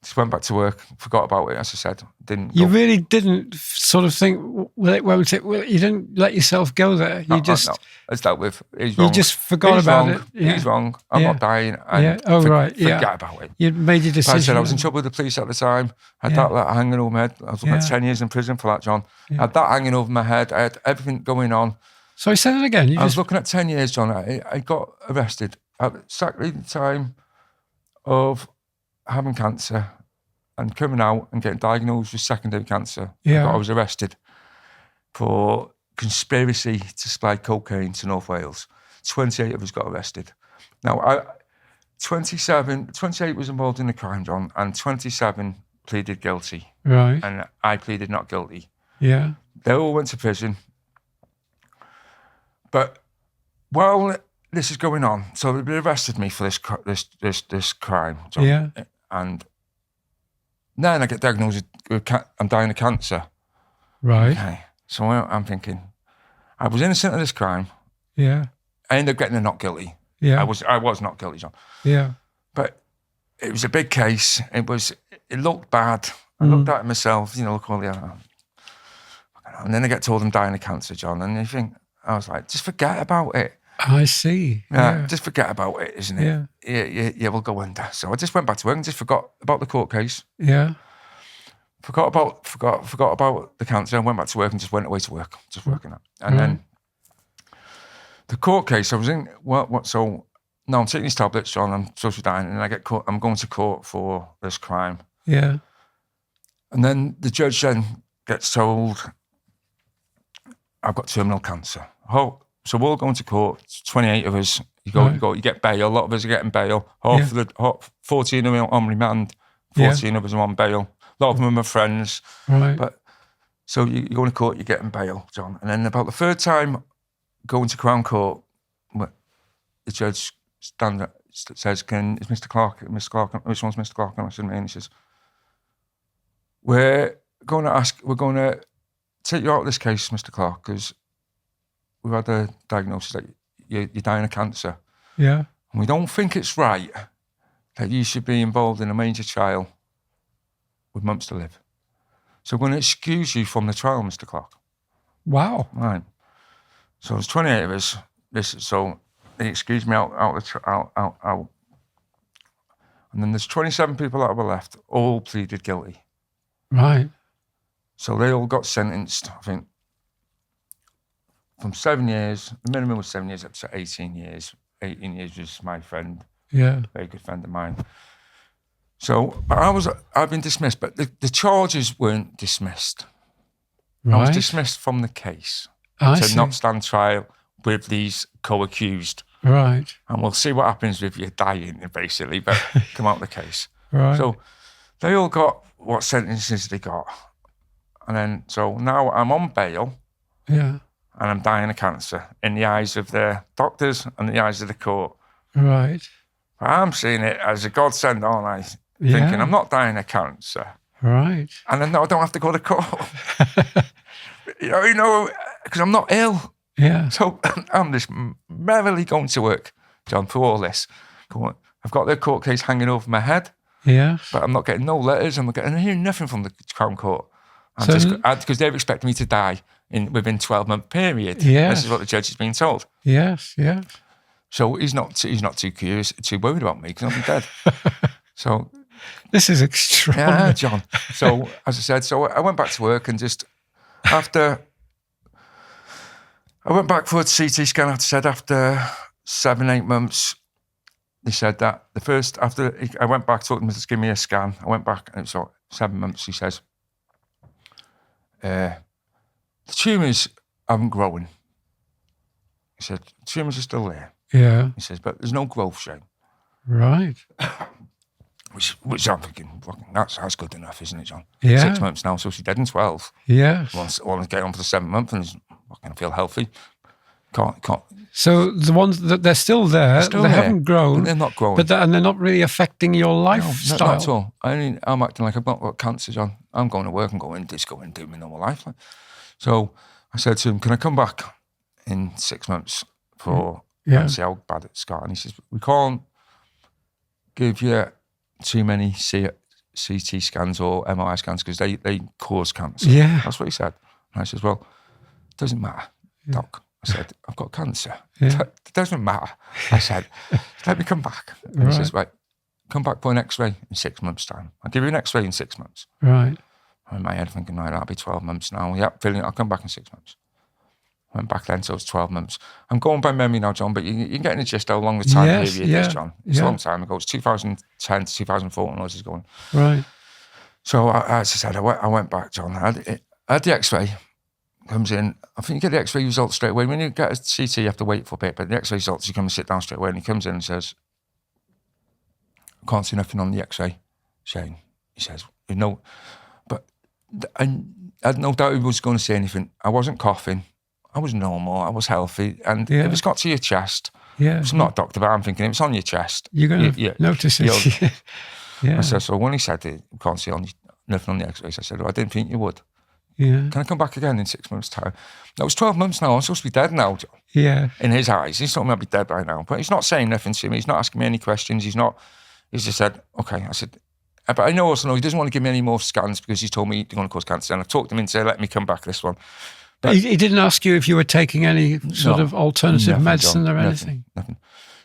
Just went back to work. Forgot about it, as I said. Didn't. You go. really didn't sort of think, well, it won't. Well, you didn't let yourself go there. You just. No, it's dealt with. He's wrong. You just forgot about it. Yeah. He's wrong. I'm not dying. Yeah. Oh, right. Yeah. Forget about it. You made your decision. But I said I was in trouble with the police at the time. I had that hanging over my head. I was looking at 10 years in prison for that, John. I had that hanging over my head. I had everything going on. So say that again. I was looking at 10 years, John. I got arrested at exactly the time of having cancer and coming out and getting diagnosed with secondary cancer. Yeah. I was arrested for conspiracy to supply cocaine to North Wales. 28 of us got arrested. Now, 28 was involved in the crime, John, and 27 pleaded guilty. Right. And I pleaded not guilty. Yeah. They all went to prison. But while this is going on, so they arrested me for this crime, John. Yeah. And then I get diagnosed with I'm dying of cancer. Right. Okay. So I'm thinking, I was innocent of this crime. Yeah. I ended up getting a not guilty. Yeah. I was not guilty, John. Yeah. But it was a big case. It looked bad. I looked at it myself, look all the and then I get told I'm dying of cancer, John. And you think, I was like, just forget about it. I see. Yeah. Just forget about it, isn't it? Yeah. Yeah, we'll go under. So I just went back to work and just forgot about the court case. Yeah. Forgot about the cancer and went back to work and just went away to work, just working out. And then the court case, I was in, so now I'm taking these tablets, John, I'm supposed to be dying, and I get caught, I'm going to court for this crime. Yeah. And then the judge then gets told, I've got terminal cancer. Oh, so we're all going to court, 28 of us, you get bail, a lot of us are getting bail, 14 of them on remand, 14 of us are on bail. A lot of them are my friends. Right. But so you go to court, you're getting bail, John. And then about the third time going to Crown Court, the judge stands up, says, is Mr. Clark, which one's Mr. Clark? And I said, me. And he says, we're going to take you out of this case, Mr. Clark, because we've had a diagnosis that you're dying of cancer. Yeah. And we don't think it's right that you should be involved in a major trial with months to live. So we're going to excuse you from the trial, Mr. Clark. Wow. Right. So there's 28 of us. So they excused me out. And then there's 27 people that were left, all pleaded guilty. Right. So they all got sentenced, I think, from 7 years. The minimum was 7 years up to 18 years. 18 years was my friend. Yeah. Very good friend of mine. So, but I've been dismissed, but the charges weren't dismissed. Right. I was dismissed from the case to not stand trial with these co-accused. Right. And we'll see what happens with you dying, basically, but come out of the case. Right. So they all got what sentences they got. And then, so now I'm on bail. Yeah. And I'm dying of cancer in the eyes of the doctors and the eyes of the court. Right. I'm seeing it as a godsend, aren't I? Thinking I'm not dying of cancer. Right. And then I don't have to go to court. Because I'm not ill. Yeah. So I'm just merrily going to work, John, for all this. I've got the court case hanging over my head. Yeah. But I'm not getting no letters. I'm hearing nothing from the Crown Court. Because they're expecting me to die within 12-month period. Yes. This is what the judge has been told. Yes, yes. So he's not too worried about me because I'll be dead. So this is extraordinary. Yeah, John. So as I said, I went back to work and just after I went back for a CT scan. After 7-8 months, they said that after I went back, told them to give me a scan. I went back and it was 7 months. He says, the tumours haven't grown. He said, the tumours are still there. Yeah. He says, but there's no growth, Shane. Right. Which I'm thinking, that's good enough, isn't it, John? Yeah. 6 months now, so she's dead in 12. Yes. I want to get on for the 7th month and I can feel healthy. Can't. So the ones that they're still there, they haven't grown. But they're not growing. And they're not really affecting your lifestyle. No, not at all. I'm acting like I've not got cancer, John. I'm going to work and going and do my normal life. So I said to him, can I come back in 6 months for Yeah. and see how bad it's got. And he says, we can't give you too many CT scans or MRI scans because they cause cancer. Yeah. That's what he said. And I says, well, it doesn't matter, Doc. I said, I've got cancer. Yeah. It doesn't matter. I said, let me come back. And he says, right, come back for an X-ray in 6 months' time. I'll give you an X-ray in 6 months. Right. I'm in my head thinking, no, that'll be 12 months now. Yep, I'll come back in 6 months. I went back then, so it's 12 months. I'm going by memory now, John, but you're getting the gist how long the time period is, John. It's a long time ago. It's 2010 to 2014 when I was going. Right. So as I said, I went back, John. I had the X-ray. Comes in, I think you get the X-ray results straight away. When you get a CT, you have to wait for a bit, but the X-ray results, you come and sit down straight away, and he comes in and says, I can't see nothing on the X-ray, Shane. He says, you know, but I had no doubt he was going to say anything. I wasn't coughing. I was normal. I was healthy. And it was got to your chest. Yeah. It's not a doctor, but I'm thinking, it was on your chest. You're going to notice it. I said, so when he said it, you can't see nothing on the X-rays, I said, well, I didn't think you would. Yeah. Can I come back again in 6 months' time? That was 12 months now. I'm supposed to be dead now, John. Yeah. In his eyes. He's told me I'd be dead by now. But he's not saying nothing to me. He's not asking me any questions. He's just said, okay. I said, but I also know he doesn't want to give me any more scans because he's told me they're going to cause cancer. And I've talked him into let me come back this one. But he didn't ask you if you were taking any sort of alternative medicine or anything? Nothing.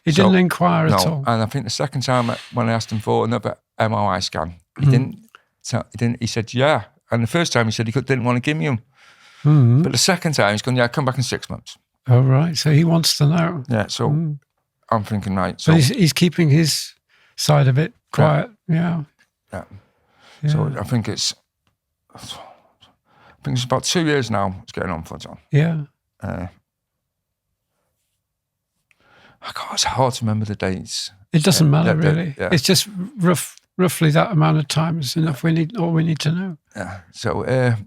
He didn't inquire at all? And I think the second time when I asked him for another MRI scan, he didn't. He said, yeah. And the first time he said he didn't want to give me them. Mm-hmm. But the second time he's gone, yeah, come back in 6 months. Oh, right. So he wants to know. Yeah, so I'm thinking, right. So he's keeping his side of it quiet. Yeah. So I think it's about 2 years now it's getting on for John. Yeah. It's hard to remember the dates. It doesn't matter really. Yeah. It's just roughly that amount of time is enough. All we need to know. Yeah. So and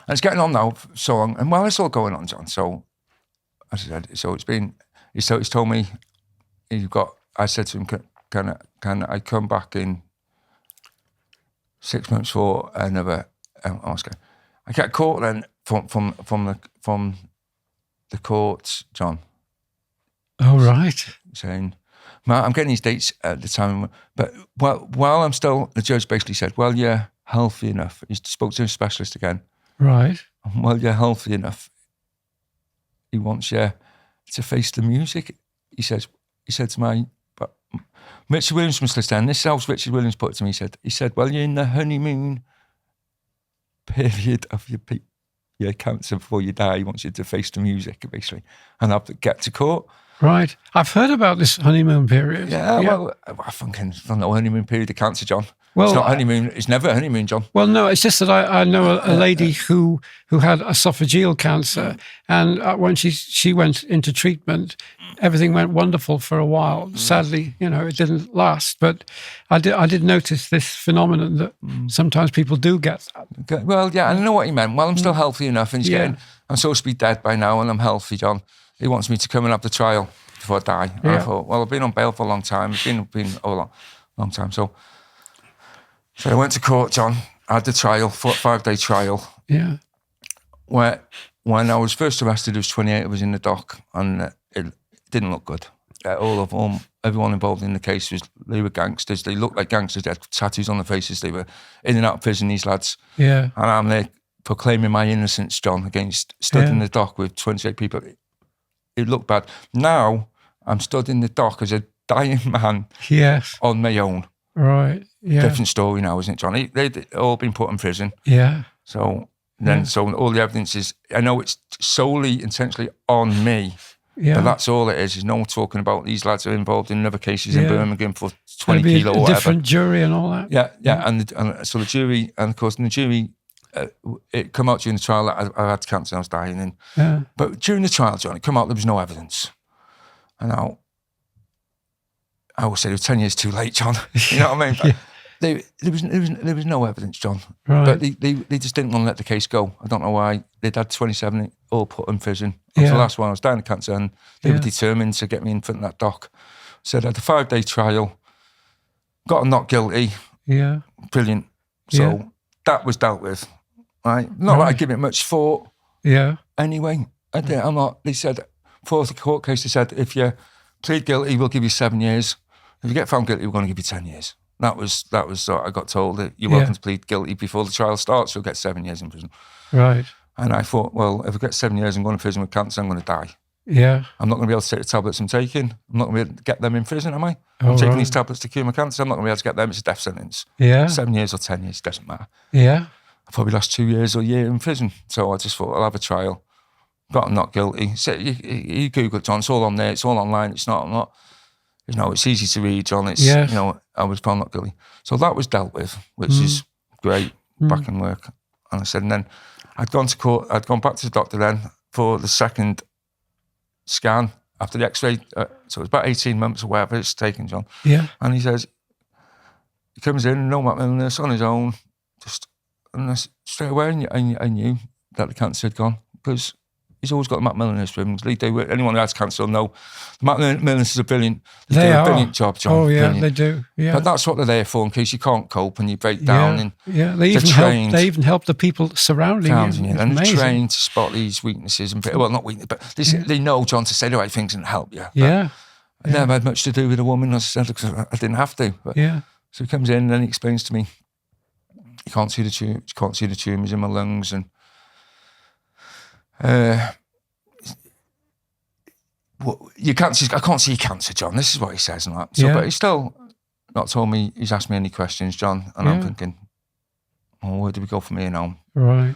it's getting on now so long, and while it's all going on, John. So as I said, so it's been. He's told me I said to him, can I come back in 6 months for another Oscar? I get caught then from the courts, John. Oh, right. Saying, Matt, I'm getting these dates at the time, but while I'm still, the judge basically said, well, you're healthy enough. He spoke to a specialist again. Right. Well, you're healthy enough. He wants you to face the music. He said to me, but Richard Williams must listen. This is how Richard Williams put it to me. He said, well, you're in the honeymoon period of your cancer before you die. He wants you to face the music, basically, and have to get to court. Right. I've heard about this honeymoon period. Yeah. Well, I think it's not a honeymoon period of cancer, John. Well, it's not honeymoon. It's never a honeymoon, John. Well, no, it's just that I know a lady who had esophageal cancer, and when she went into treatment, everything went wonderful for a while. Sadly, it didn't last. But I did notice this phenomenon that sometimes people do get that. Okay. Well, yeah, I know what he meant. Well, I'm still healthy enough, and I'm supposed to be dead by now, and I'm healthy, John. He wants me to come and have the trial before I die. And I thought, well, I've been on bail for a long time. I've been a long time. So I went to court, John. I had the trial, 5-day trial. Yeah. Where when I was first arrested, there was 28 of us in the dock, and it didn't look good. Everyone involved in the case they were gangsters. They looked like gangsters. They had tattoos on their faces. They were in and out of prison, these lads. Yeah. And I'm there proclaiming my innocence, John, stood in the dock with 28 people. It looked bad. Now I'm stood in the dock as a dying man. Yes. On my own. Right. Yeah. Different story now, isn't it, John? They'd all been put in prison. Yeah. So all the evidence is, I know it's solely intentionally on me. Yeah. But that's all it is. There's no one talking about these lads are involved in other cases in Birmingham for 20 kilo or whatever. Different jury and all that. Yeah. And so the jury, and of course, in the jury, it come out during the trial that I had cancer and I was dying. But during the trial, John, it come out there was no evidence. And now, I always say it was 10 years too late, John. You know what I mean? But there was no evidence, John. Right. But they just didn't want to let the case go. I don't know why. They'd had 27 all put in prison. Until the last one, I was dying of cancer, and they were determined to get me in front of that dock. So I had a 5-day trial, got them not guilty. Yeah. Brilliant. So that was dealt with. Right? Not that I give it much thought. Yeah. Anyway, I'm not. They said, for the court case, they said, if you plead guilty, we'll give you 7 years. If you get found guilty, we're going to give you 10 years. That was I got told that you're welcome to plead guilty before the trial starts, you'll get 7 years in prison. Right. And I thought, well, if I get 7 years and go to prison with cancer, I'm going to die. Yeah. I'm not going to be able to take the tablets I'm taking. I'm not going to be able to get them in prison, am I? I'm taking these tablets to cure my cancer. I'm not going to be able to get them. It's a death sentence. Yeah. 7 years or 10 years, doesn't matter. Yeah. I probably lost 2 years or a year in prison. So I just thought, I'll have a trial. Got not guilty. So you Google it, John. It's all on there. It's all online. It's not. I'm not. You know, it's easy to read, John. It's you know, I was found not guilty. So that was dealt with, which is great. Back in work, and I said, and then I'd gone to court. I'd gone back to the doctor then for the second scan after the X-ray. So it was about 18 months or whatever it's taken, John. Yeah. And he says, he comes in, no Macmillan nurse on his own, and straight away I knew that the cancer had gone because he's always got the Macmillan nurse with him. Anyone who has cancer will know the Macmillan is a brilliant. They do a brilliant job, John. Oh yeah, brilliant. they do. Yeah. But that's what they're there for, in case you can't cope and you break down. And they even help the people surrounding you. And they're trained to spot these weaknesses and not weaknesses, but they know, John, to say the right things and help you. Yeah. I never had much to do with a woman, as I said, because I didn't have to. But, so he comes in and then he explains to me, you can't see the tumours in my lungs, and I can't see your cancer, John. This is what he says and that. So, but he's still not told me. He's asked me any questions, John, and I'm thinking, oh, where do we go from here now? Right.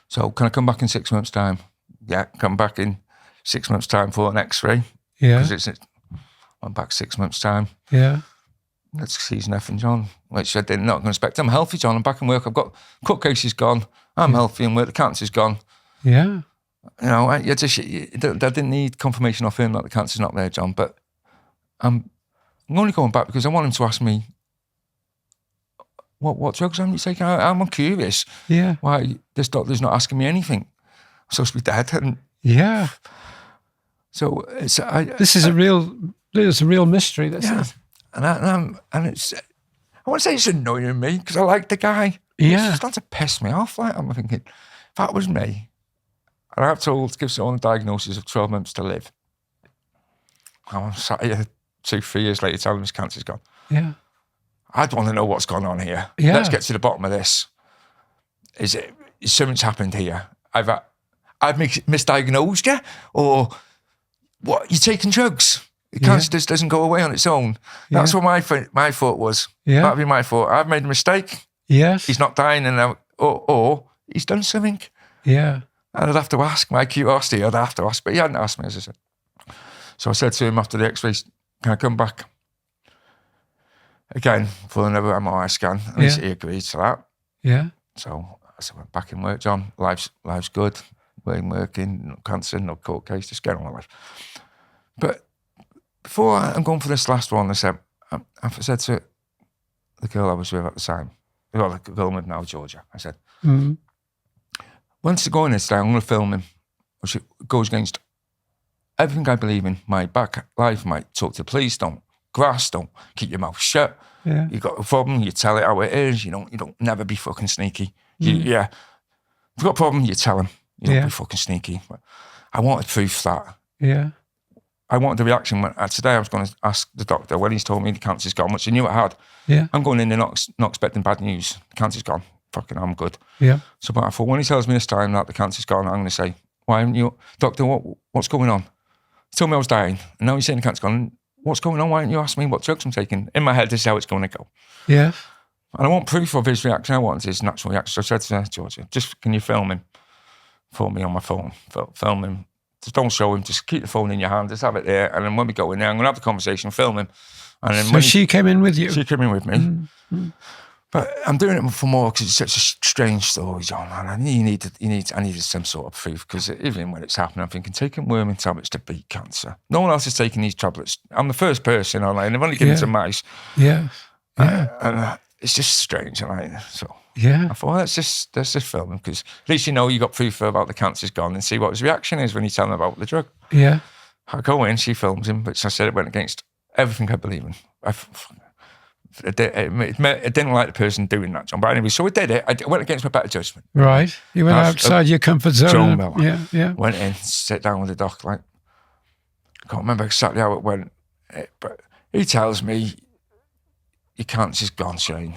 So, can I come back in 6 months' time? Yeah, come back in 6 months' time for an X-ray. Yeah. Because I'm back 6 months' time. Yeah. Let's see nothing, John. Which I didn't not expect. I'm healthy, John. I'm back in work. I've got court cases gone. I'm healthy in work. The cancer's gone. Yeah. You know, I didn't need confirmation off him that the cancer's not there, John. But I'm only going back because I want him to ask me, what drugs am you taking? I'm curious. Yeah. Why this doctor's not asking me anything? I'm supposed to be dead. And so this is a real mystery. This is. And it's, I won't say it's annoying me because I like the guy. Yeah. It's starting to piss me off. Like, I'm thinking, if that was me, and I'm told to give someone a diagnosis of 12 months to live, I'm sat here 2-3 years later telling him his cancer's gone. Yeah. I'd want to know what's going on here. Yeah. Let's get to the bottom of this. Is something's happened here? I've misdiagnosed you, or what? You're taking drugs. The cancer just doesn't go away on its own. That's what my thought was. Yeah. That'd be my thought. I've made a mistake. Yes. He's not dying, and or he's done something. Yeah. And I'd have to ask, my curiosity, I'd have to ask, but he hadn't asked me, as I said. So I said to him after the X-rays, can I come back again for another MRI scan? And he agreed to that. Yeah. So I went back in work, John. Life's good. Working, no cancer, no court case, just getting on with life. But before I'm going for this last one, I said to the girl I was with at the time, well, the girl I'm with now, Georgia, I said, once I go in this day, I'm going to film him, which goes against everything I believe in, my back life, might talk to the police, don't grass, don't keep your mouth shut. Yeah. You got a problem, you tell it how it is, you don't never be fucking sneaky. If you've got a problem, you tell him. You don't be fucking sneaky. But I wanted proof that. Yeah. I wanted the reaction when today I was going to ask the doctor when he's told me the cancer's gone, which I knew it had. Yeah. I'm going in there not expecting bad news. The cancer's gone. Fucking, I'm good. Yeah. So, but I thought when he tells me this time that the cancer's gone, I'm going to say, why haven't you, doctor? What's going on? He told me I was dying, and now he's saying the cancer's gone. What's going on? Why haven't you asked me what drugs I'm taking? In my head, this is how it's going to go. Yeah. And I want proof of his reaction. I want his natural reaction. So I said to Georgia, just can you film him for me on my phone? Film him. Just don't show him. Just keep the phone in your hand. Just have it there. And then when we go in there, I'm going to have the conversation, film him. And then so she came in with you? She came in with me. Mm-hmm. But I'm doing it for more because it's such a strange story, John. And I needed some sort of proof because even when it's happening, I'm thinking, taking worming tablets to beat cancer. No one else is taking these tablets. I'm the first person online. They've only given it to mice. Yeah. And it's just strange. So I thought, let's just film him because at least you got proof about the cancer's gone and see what his reaction is when you tell him about the drug. Yeah. I go in, she films him, but I said it went against everything I believe in. I didn't like the person doing that, John. But anyway, so I did it. I went against my better judgment. Right. You went outside your comfort zone. Yeah. Went in, sit down with the doc, like, can't remember exactly how it went, but he tells me, your cancer's gone, Shane.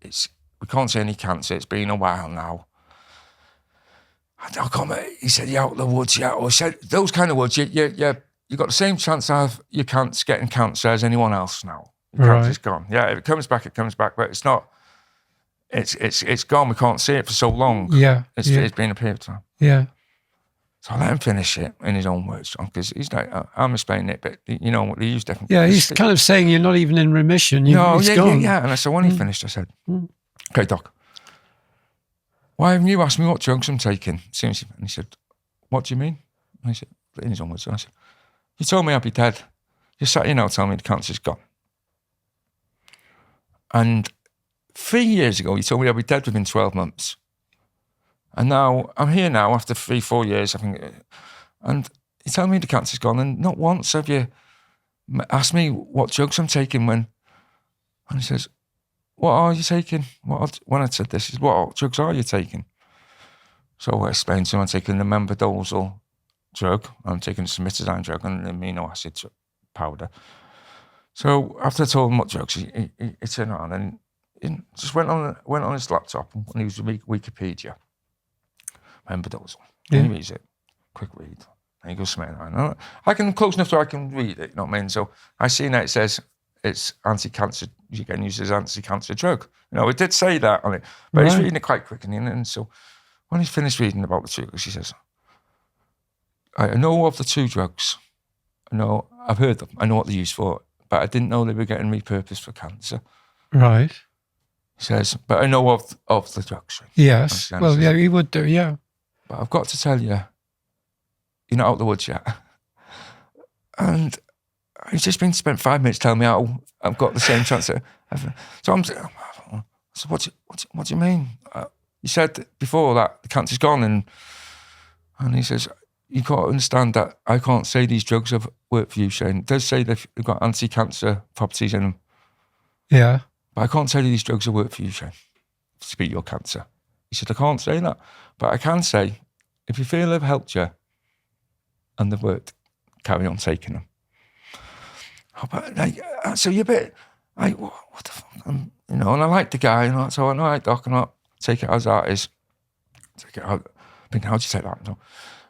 We can't see any cancer. It's been a while now. I can't remember. He said, you're out of the woods, yeah. Or he said, those kind of words, you've got the same chance of your cancer getting cancer as anyone else now. Your cancer's gone. Yeah, if it comes back, it comes back, but it's not, it's gone. We can't see it for so long. Yeah. It's been a period of time. Yeah. So I let him finish it in his own words, John, because he's like, I'm explaining it, but you know, they use different. Yeah, he's kind of saying you're not even in remission. It's gone. Yeah. And so when he finished, I said, okay, doc, why haven't you asked me what drugs I'm taking? And he said, what do you mean? And I said, in his own words, I said, you told me I'd be dead. You sat here now telling me the cancer's gone. And 3 years ago, you told me I'd be dead within 12 months. And now I'm here now after 3-4 years, I think, and you tell me the cancer's gone, and not once have you asked me what drugs I'm taking when. And he says, what are you taking? When I said this, what drugs are you taking? So I explained to him, I'm taking the Menadiol drug, I'm taking the cimetidine drug and the amino acid powder. So after I told him what drugs, he turned around and he just went on his laptop and he was Wikipedia. Menadiol. And he reads it, quick read. And he goes, I can close enough so I can read it, you know what I mean? So I see now it says it's anti-cancer, you can use it as anti-cancer drug. You know, it did say that on it, but he's reading it quite quickly. And so when he's finished reading about the two drugs, he says, I know of the two drugs. I've heard them. I know what they're used for, but I didn't know they were getting repurposed for cancer. Right. He says, but I know of the drugs. Yes. Well, yeah, he would do, yeah. But I've got to tell you, you're not out of the woods yet. And he's just been spent 5 minutes telling me how I've got the same chance. So what do you mean? You said before that the cancer's gone, and he says, you can't understand that I can't say these drugs have worked for you, Shane. It does say they've got anti-cancer properties in them. Yeah. But I can't say these drugs have worked for you, Shane, to beat your cancer. He said, I can't say that. But I can say, if you feel they've helped you and they've worked, carry on taking them. But so you're a bit like, what the fuck? And I like the guy, so I know, all right, doc, I'm not take it as that is. Take it out. I think, how do you take that? No.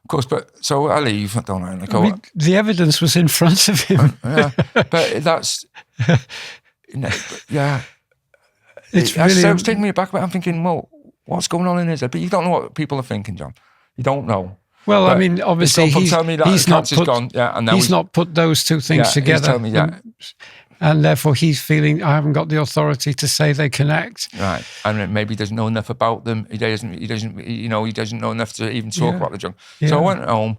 Of course, but so I leave, don't I? And I go, the evidence was in front of him. Yeah, but that's, yeah. It's really. So it's taking me back, but I'm thinking, well, what's going on in his head? But you don't know what people are thinking, John. You don't know. Well, I mean, obviously, he's not put those two things together. He's telling me, and therefore he's feeling, I haven't got the authority to say they connect. Right, and maybe he doesn't know enough about them. He doesn't know enough to even talk about the drug. Yeah. So I went home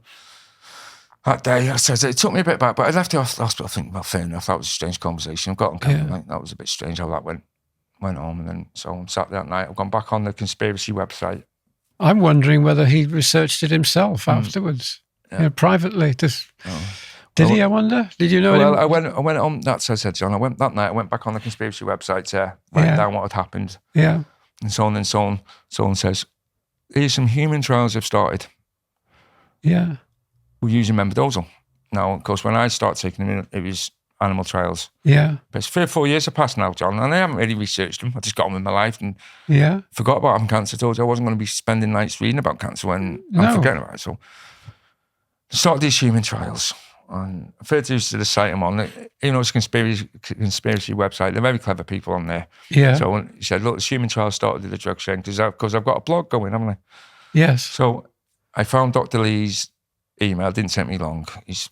that day. I said it took me a bit back, but I left the hospital thinking, well, fair enough. That was a strange conversation. I've got on camera. Like, that was a bit strange how that went. Went home, and then so I'm sat that night. I've gone back on the conspiracy website. I'm wondering whether he researched it himself afterwards, privately. Did he? I wonder. Did you know? Well, I went on. That's what I said, John. I went that night. I went back on the conspiracy website to write down what had happened. Yeah. And so on and so on. Someone says, "Here's some human trials have started." Yeah. We're using Menadiol. Now, of course, when I started taking them, it was animal trials. Yeah. But it's 3 or 4 years have passed now, John, and I haven't really researched them. I just got on with my life and forgot about having cancer. I told you I wasn't going to be spending nights reading about cancer when I'm forgetting about it. So I started these human trials. And I first used to the site I'm on, it's a conspiracy website. They're very clever people on there. Yeah. So he said, look, this human trial started with the drug chain because I've got a blog going, haven't I? Yes. So I found Dr. Lee's email. Didn't take me long. He's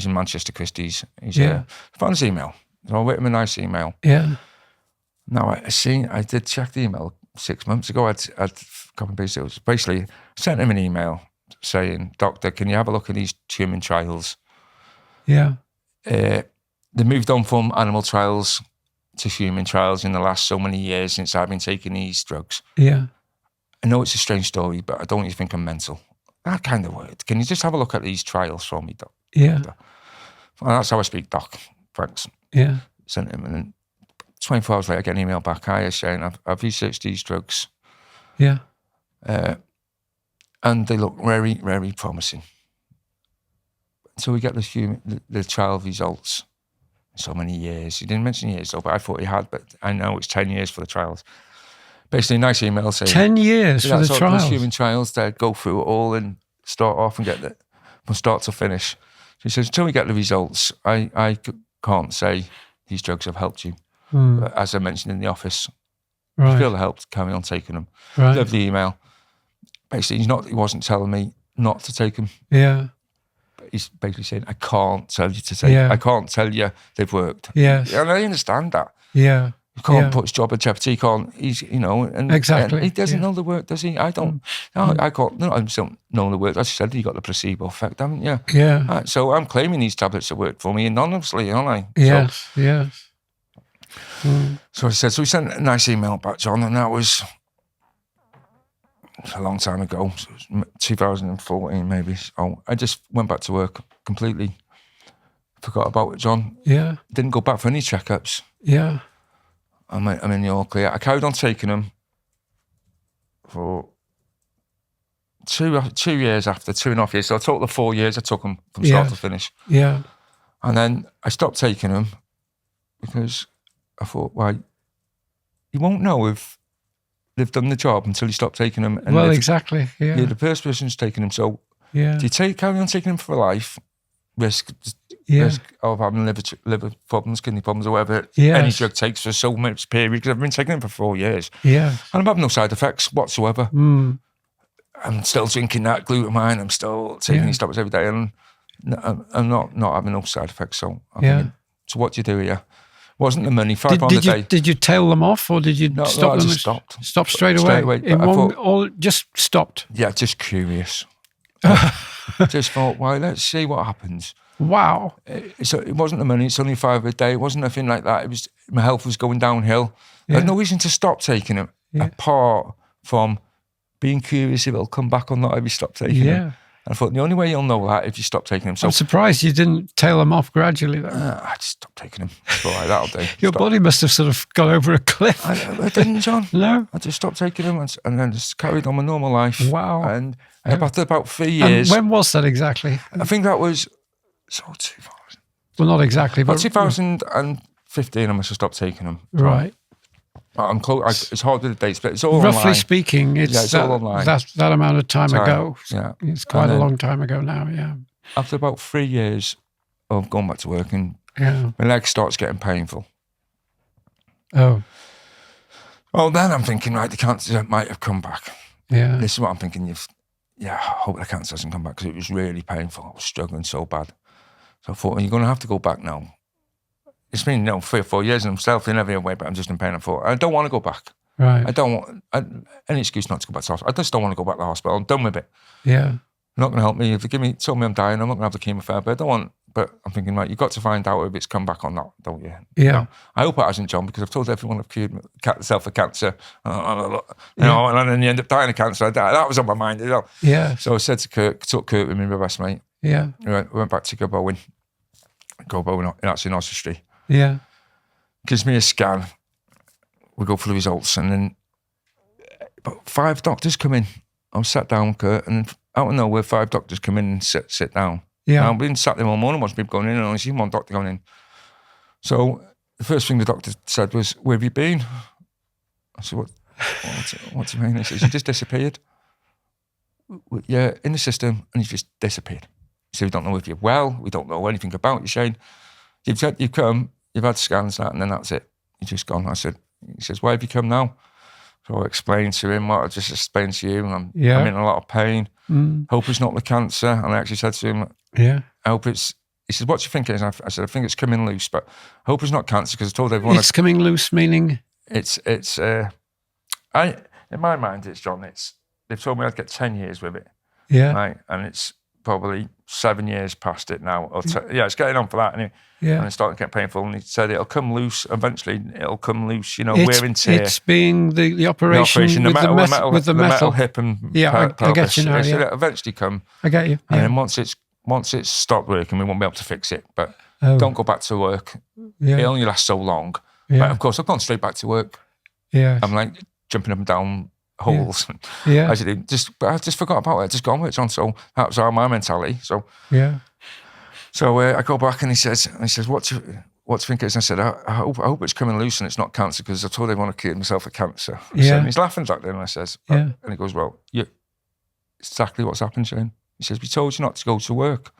in Manchester Christie's. I found his email. So I wrote him a nice email. Yeah. Now I did check the email 6 months ago. I'd copy and pasted. It was basically sent him an email saying, Doctor, can you have a look at these human trials? Yeah. They moved on from animal trials to human trials in the last so many years since I've been taking these drugs. Yeah. I know it's a strange story, but I don't even think I'm mental. That kind of word. Can you just have a look at these trials for me, Doc? Yeah. Well, that's how I speak, Doc. Thanks. Yeah. Sent him, and then 24 hours later, I get an email back. Hi, Shane, I've researched these drugs. Yeah. And they look very, very promising. until we get the trial results. So many years. He didn't mention years though, but I thought he had. But I know it's 10 years for the trials. Basically, a nice email saying 10 years for the trials. Those human trials, they go through it all and start off and get it from start to finish. So he says, until we get the results, I can't say these drugs have helped you. But as I mentioned in the office, if you feel they helped, carry on taking them. Right. Lovely email. Basically, he wasn't telling me not to take them. Yeah. But he's basically saying, I can't tell you to take. I can't tell you they've worked. Yes. And I understand that. Yeah. You can't put his job in jeopardy. He can't. He's, and exactly. And he doesn't know the work, does he? I don't. No, I can't. No, I just don't know the work. As you said, you got the placebo effect, haven't you? Yeah. So I'm claiming these tablets have worked for me anonymously, aren't I? Yes. Yes. So I said. So we sent a nice email back, John, and that was a long time ago. So it was 2014, maybe. So I just went back to work completely. Forgot about it, John. Yeah. Didn't go back for any checkups. Yeah. I'm in the all clear. I carried on taking them for 2 years after, 2.5 years. So a total of 4 years I took them from start to finish. Yeah. And then I stopped taking them because I thought, well, you won't know if they've done the job until you stop taking them. And well, exactly. Yeah. You're the first person who's taking them. So do you carry on taking them for life? Risk of having liver problems, kidney problems, or whatever any drug takes for so much period, because I've been taking them for 4 years. Yeah. And I'm having no side effects whatsoever. I'm still drinking that glutamine, I'm still taking these tablets every day, and I'm not having no side effects. So I'm thinking, so what do you do here? Wasn't the money, £5 a day. Did you tail them off, or did you stop them? I just stopped. Stopped straight away? Just stopped? Yeah, just curious. Just thought, well, let's see what happens. Wow. It wasn't the money, it's only £5 a day. It wasn't nothing like that. It was, my health was going downhill. I had no reason to stop taking them, apart from being curious if it'll come back or not if you stop taking them. And I thought, the only way you'll know that if you stop taking them. So I'm surprised you didn't tail them off gradually, though. I just stopped taking them. All right, that'll do. Your body must have sort of gone over a cliff. I didn't, John. No? I just stopped taking them and then just carried on my normal life. Wow. And after about 3 years. And when was that exactly? I think that was 2000. Well, not exactly, but 2015 I must have stopped taking them. Right. I'm close. It's hard with the dates, but it's all roughly online. Speaking, it's all online. That amount of time ago. Yeah. It's quite a long time ago now, yeah. After about 3 years of going back to work, and my leg starts getting painful. Oh. Well, then I'm thinking, right, the cancer might have come back. Yeah. This is what I'm thinking. I hope the cancer hasn't come back, because it was really painful. I was struggling so bad. So I thought, well, you're going to have to go back now. It's been 3 or 4 years, and I'm still feeling every way, but I'm just in pain. I thought, I don't want to go back. Right. I don't want any excuse not to go back to the hospital. I just don't want to go back to the hospital. I'm done with it. Yeah. Not going to help me. If they told me I'm dying, I'm not going to have the chemotherapy. I don't want, but I'm thinking, right, you've got to find out if it's come back or not, don't you? Yeah. No. I hope it hasn't, John, because I've told everyone I've cured myself of cancer, and then you end up dying of cancer. That was on my mind as well. Yeah. So I said to Kurt, took Kurt with me, my best mate. Yeah. We went back to Gobowen, that's in Oswestry. Yeah. Gives me a scan. We go for the results, and then about 5 doctors come in. I was sat down, Kurt, and out of nowhere, 5 doctors come in and sit down. Yeah. I've been sat there all morning, watching people going in, and I only seen one doctor going in. So the first thing the doctor said was, "Where have you been?" I said, what do you mean? He says, "You just disappeared. You're in the system, and you just disappeared." He said, "We don't know if you're well. We don't know anything about you, Shane. You've come, you've had scans, and then that's it. You're just gone." He says, "Why have you come now?" So I explained to him what I just explained to you. I'm in a lot of pain. Hope it's not the cancer. And I actually said to him, I hope it's, he said, "What do you think it is?" I said, "I think it's coming loose, but I hope it's not cancer," because I told everyone. It's coming loose, meaning? In my mind, it's, John, they've told me I'd get 10 years with it. Yeah. Right? And it's probably 7 years past it now. It's getting on for that. And it's starting to get painful. And he said it'll come loose eventually. It'll come loose, wear and tear. It's being the operation with the metal hip and I get you now. It'll eventually come. I get you. And then once it's stopped working, we won't be able to fix it. But don't go back to work. It only lasts so long. But of course, I've gone straight back to work. Yeah. I'm like jumping up and down holes. Yeah. But I just forgot about it. I just got on with it, John. So that was my mentality. So So I go back and he says, what do you think it is? And I said, I hope it's coming loose and it's not cancer, because I told everyone I cured myself of cancer. And he's laughing back there, and I says, and he goes, well, exactly what's happened, Shane. He says, we told you not to go to work.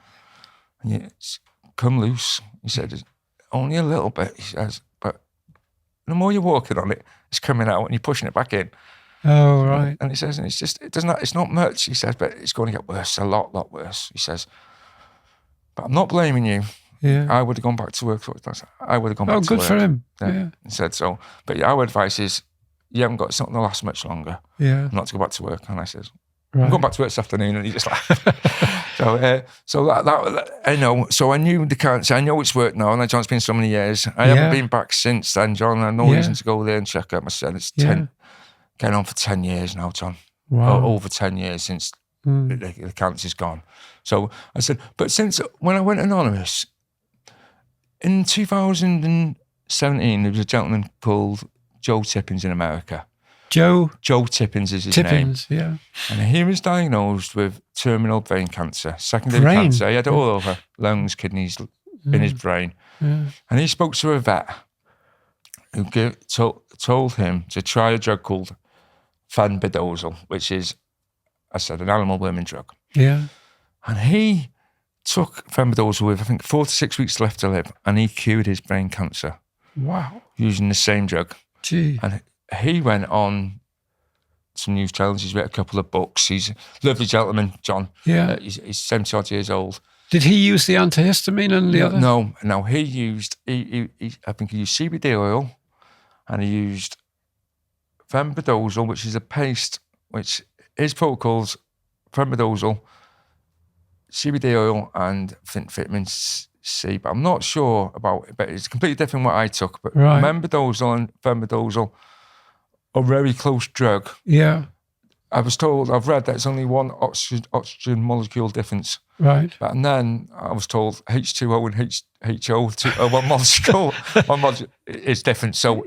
And it's come loose. He said, only a little bit. He says, but the more you're walking on it, it's coming out and you're pushing it back in. Oh, right. And he says, and it's not much, he says, but it's going to get worse, a lot worse. He says, but I'm not blaming you. Yeah. I would have gone back to work. I would have gone back to work. Oh, good for him. Yeah. He said so. But our advice is, you haven't got something to last much longer. Yeah. Not to go back to work. And I said, right. I'm going back to work this afternoon. And he just laughed. So that I know. So I knew the cancer. I know it's worked now. And John's been so many years. I haven't been back since then, John. I have no reason to go there and check up. I said, it's 10, getting on for 10 years now, John. Wow. Over 10 years since the cancer's gone. So I said, but since when I went anonymous, in 2017, there was a gentleman called Joe Tippins in America. Joe Tippins is his name. Yeah. And he was diagnosed with terminal brain cancer, secondary cancer. He had it all over, lungs, kidneys, in his brain. Yeah. And he spoke to a vet who told him to try a drug called Menadiol, which is, I said, an animal worming drug. Yeah. And he took Menadiol with, I think, 4 to 6 weeks left to live, and he cured his brain cancer. Wow. Using the same drug. Gee. And he went on some news channels. He's written a couple of books. He's a lovely gentleman, John. Yeah. He's 70-odd years old. Did he use the antihistamine and the other? No. He used, I think he used CBD oil, and he used Menadiol, which is a paste, which his protocols, Menadiol, CBD oil, and vitamin C, but I'm not sure about it, but it's completely different what I took. But Menadiol and Menadiol are very close drug. Yeah. I've read that it's only one oxygen molecule difference. Right. And then I was told H2O and HO, one molecule is different. So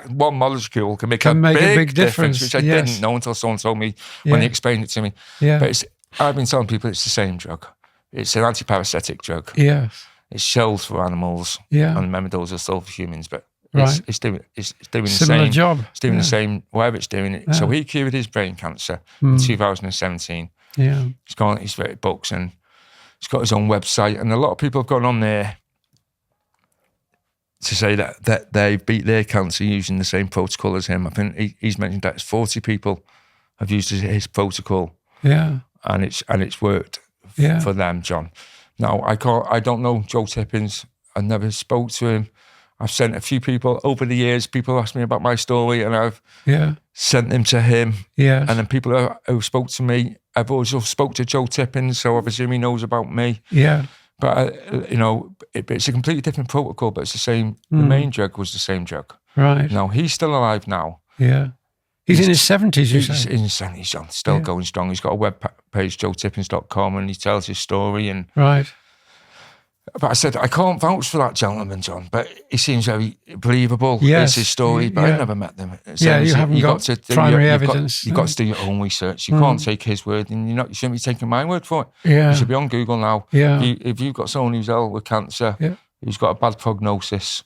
one molecule can make a big difference, which I didn't know until someone told me when they explained it to me. Yeah. But I've been telling people it's the same drug. It's an anti-parasitic drug. Yeah. It's shells for animals. Yeah. And Menadiol are still for humans, but it's doing the similar same job. It's doing the same, whatever it's doing. Yeah. So he cured his brain cancer in 2017. Yeah. He's written books, and he's got his own website, and a lot of people have gone on there to say that they beat their cancer using the same protocol as him. I think he's mentioned that 40 people have used his protocol. Yeah. And it's worked for them, John. Now I don't know Joe Tippins. I never spoke to him. I've sent a few people over the years. People ask me about my story, and I've sent them to him. Yeah. And then people who spoke to me, I've also spoke to Joe Tippins, so I presume he knows about me. Yeah. But it's a completely different protocol, but it's the same. The main drug was the same drug. Right. Now he's still alive now. Yeah. He's in his 70s, you say? He's in his 70s, John, still going strong. He's got a web page, joetippins.com, and he tells his story. And right. But I said, I can't vouch for that gentleman, John, but he seems very believable. Yes. It's his story, but I never met them. You haven't got primary evidence. You've got to do your own research. You can't take his word, and you shouldn't be taking my word for it. Yeah. You should be on Google now. Yeah. If you've got someone who's ill with cancer, who's got a bad prognosis,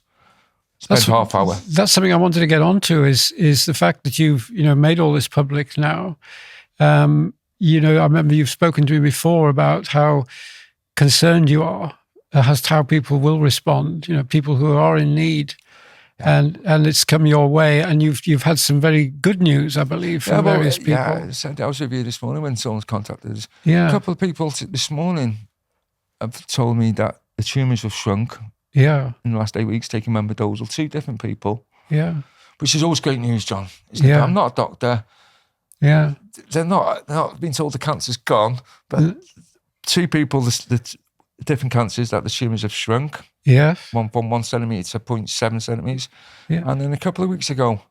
spend half hour. That's something I wanted to get onto is the fact that you've made all this public now. I remember you've spoken to me before about how concerned you are as to how people will respond. People who are in need, and it's come your way, and you've had some very good news, I believe, from various people. Yeah, I was with you this morning when someone's contacted us. Yeah, a couple of people this morning have told me that the tumours have shrunk. Yeah. In the last 8 weeks, taking Menadiol, 2 different people. Yeah. Which is always great news, John. I'm not a doctor. Yeah. They're not being told the cancer's gone, but 2 people, the different cancers, that the tumours have shrunk. Yeah. One from 1 centimetre to 0.7 centimetres. Yeah. And then a couple of weeks ago.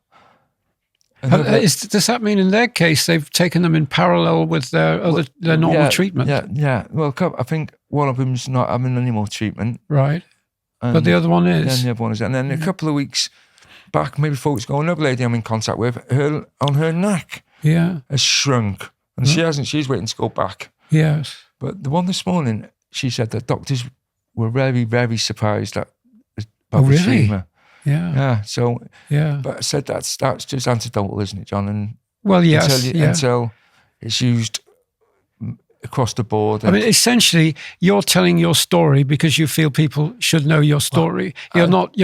Does that mean in their case they've taken them in parallel with their normal treatment? Yeah. Well, I think one of them's not having any more treatment. Right. But the other one is. Then the other one is. And then a couple of weeks back, maybe 4 weeks ago, another lady I'm in contact with, her neck has shrunk. And she hasn't, she's waiting to go back. Yes. But the one this morning, she said that doctors were very, very surprised about Oh, the really? tumour. Yeah. Yeah. So, Yeah. but I said that's just anecdotal, isn't it, John? And Well, yes. until it's used across the board. I mean, essentially, you're telling your story because you feel people should know your story. You're not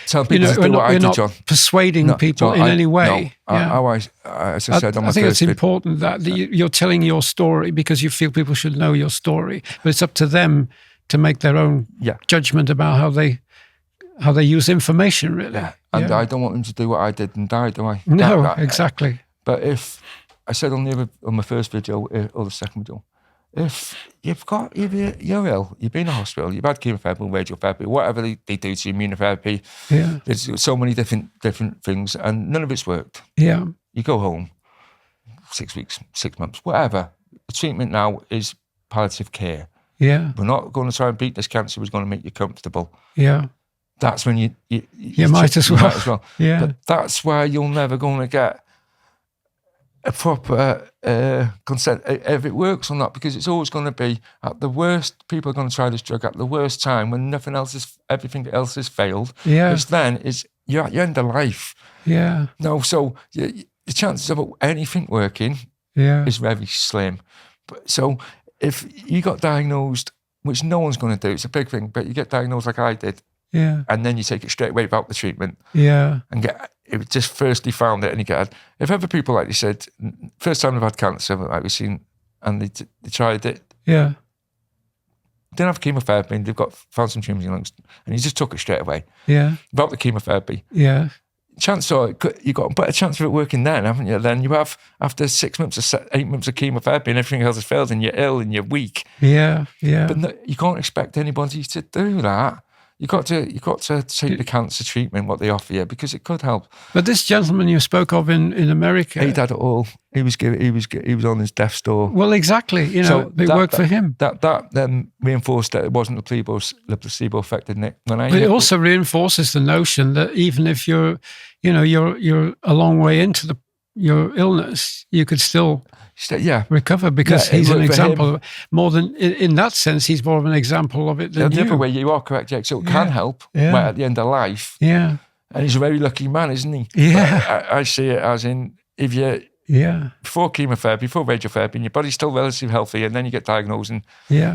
tell people to do what I did, John. Persuading people John, in any way. No, as I said on my I think first it's important that you're telling your story because you feel people should know your story. But it's up to them to make their own judgment about how they use information, really. Yeah. And I don't want them to do what I did and die, do I? No, exactly. But if I said on my first video or the second video, if you're ill, you've been in a hospital, you've had chemotherapy, radiotherapy, whatever they do to immunotherapy, there's so many different things, and none of it's worked. Yeah. You go home, 6 weeks, 6 months, whatever. The treatment now is palliative care. Yeah. We're not going to try and beat this cancer. We're going to make you comfortable. Yeah. That's when you might as well. Yeah. But that's why you're never going to get a proper consent if it works or not, because it's always going to be at the worst. People are going to try this drug at the worst time when everything else has failed. Yeah. Which then is you're at your end of life. Yeah. No, so the chances of anything working is very slim. But so if you got diagnosed, which no one's going to do, it's a big thing, but you get diagnosed like I did. Yeah. And then you take it straight away without the treatment. Yeah. And it just firstly found it, and you get. If other people, like you said, first time they've had cancer, like we've seen, and they tried it. Yeah. Didn't have chemotherapy, and found some tumours in your lungs, and you just took it straight away. Yeah. Without the chemotherapy. Yeah. Chance are you got a better chance of it working then, haven't you? Then you have after 6 months or 8 months of chemotherapy, and everything else has failed, and you're ill and you're weak. Yeah. Yeah. But no, you can't expect anybody to do that. You got to take the cancer treatment, what they offer you, because it could help. But this gentleman you spoke of in America, he had it all. He was on his death's door. Well, exactly. So it worked for him. That then reinforced that it wasn't the placebo effect, didn't it? But it also reinforces the notion that even if you're a long way into your illness, you could still recover, because he's an example. More than in that sense, he's more of an example of it than you. The other way, you are correct, Jake. So it can help at the end of life. Yeah, and he's a very lucky man, isn't he? Yeah, I see it as in if you before chemotherapy, before radiotherapy, and your body's still relatively healthy, and then you get diagnosed, and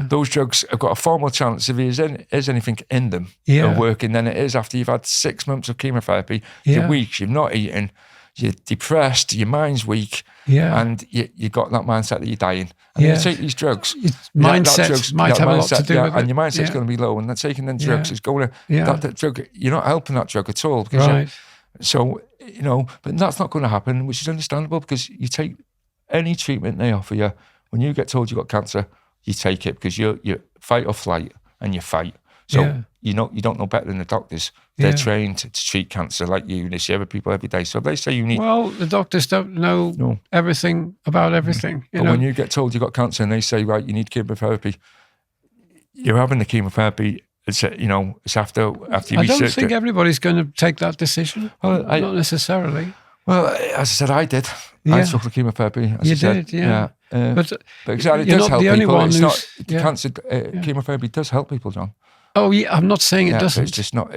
those drugs have got a far more chance if there's anything in them of working than it is after you've had 6 months of chemotherapy. You're weak, you've not eaten, you're depressed, your mind's weak, and you got that mindset that you're dying. And you take these drugs. Mindset might have a lot to do with it. And your mindset's going to be low, and then taking them drugs is going to, that drug, you're not helping that drug at all. Because but that's not going to happen, which is understandable, because you take any treatment they offer you. When you get told you've got cancer, you take it because you're fight or flight, and you fight. So you don't know better than the doctors. They're trained to treat cancer like you. They see other people every day. So if they say you need... Well, the doctors don't know everything about everything. But when you get told you've got cancer and they say, right, you need chemotherapy, you're having the chemotherapy. It's after you research it. I don't think everybody's going to take that decision. Well, not necessarily. Well, as I said, I did. I took the chemotherapy. But exactly, it does help people. It's not cancer. Chemotherapy does help people, John. Oh, yeah. I'm not saying it doesn't. It's just not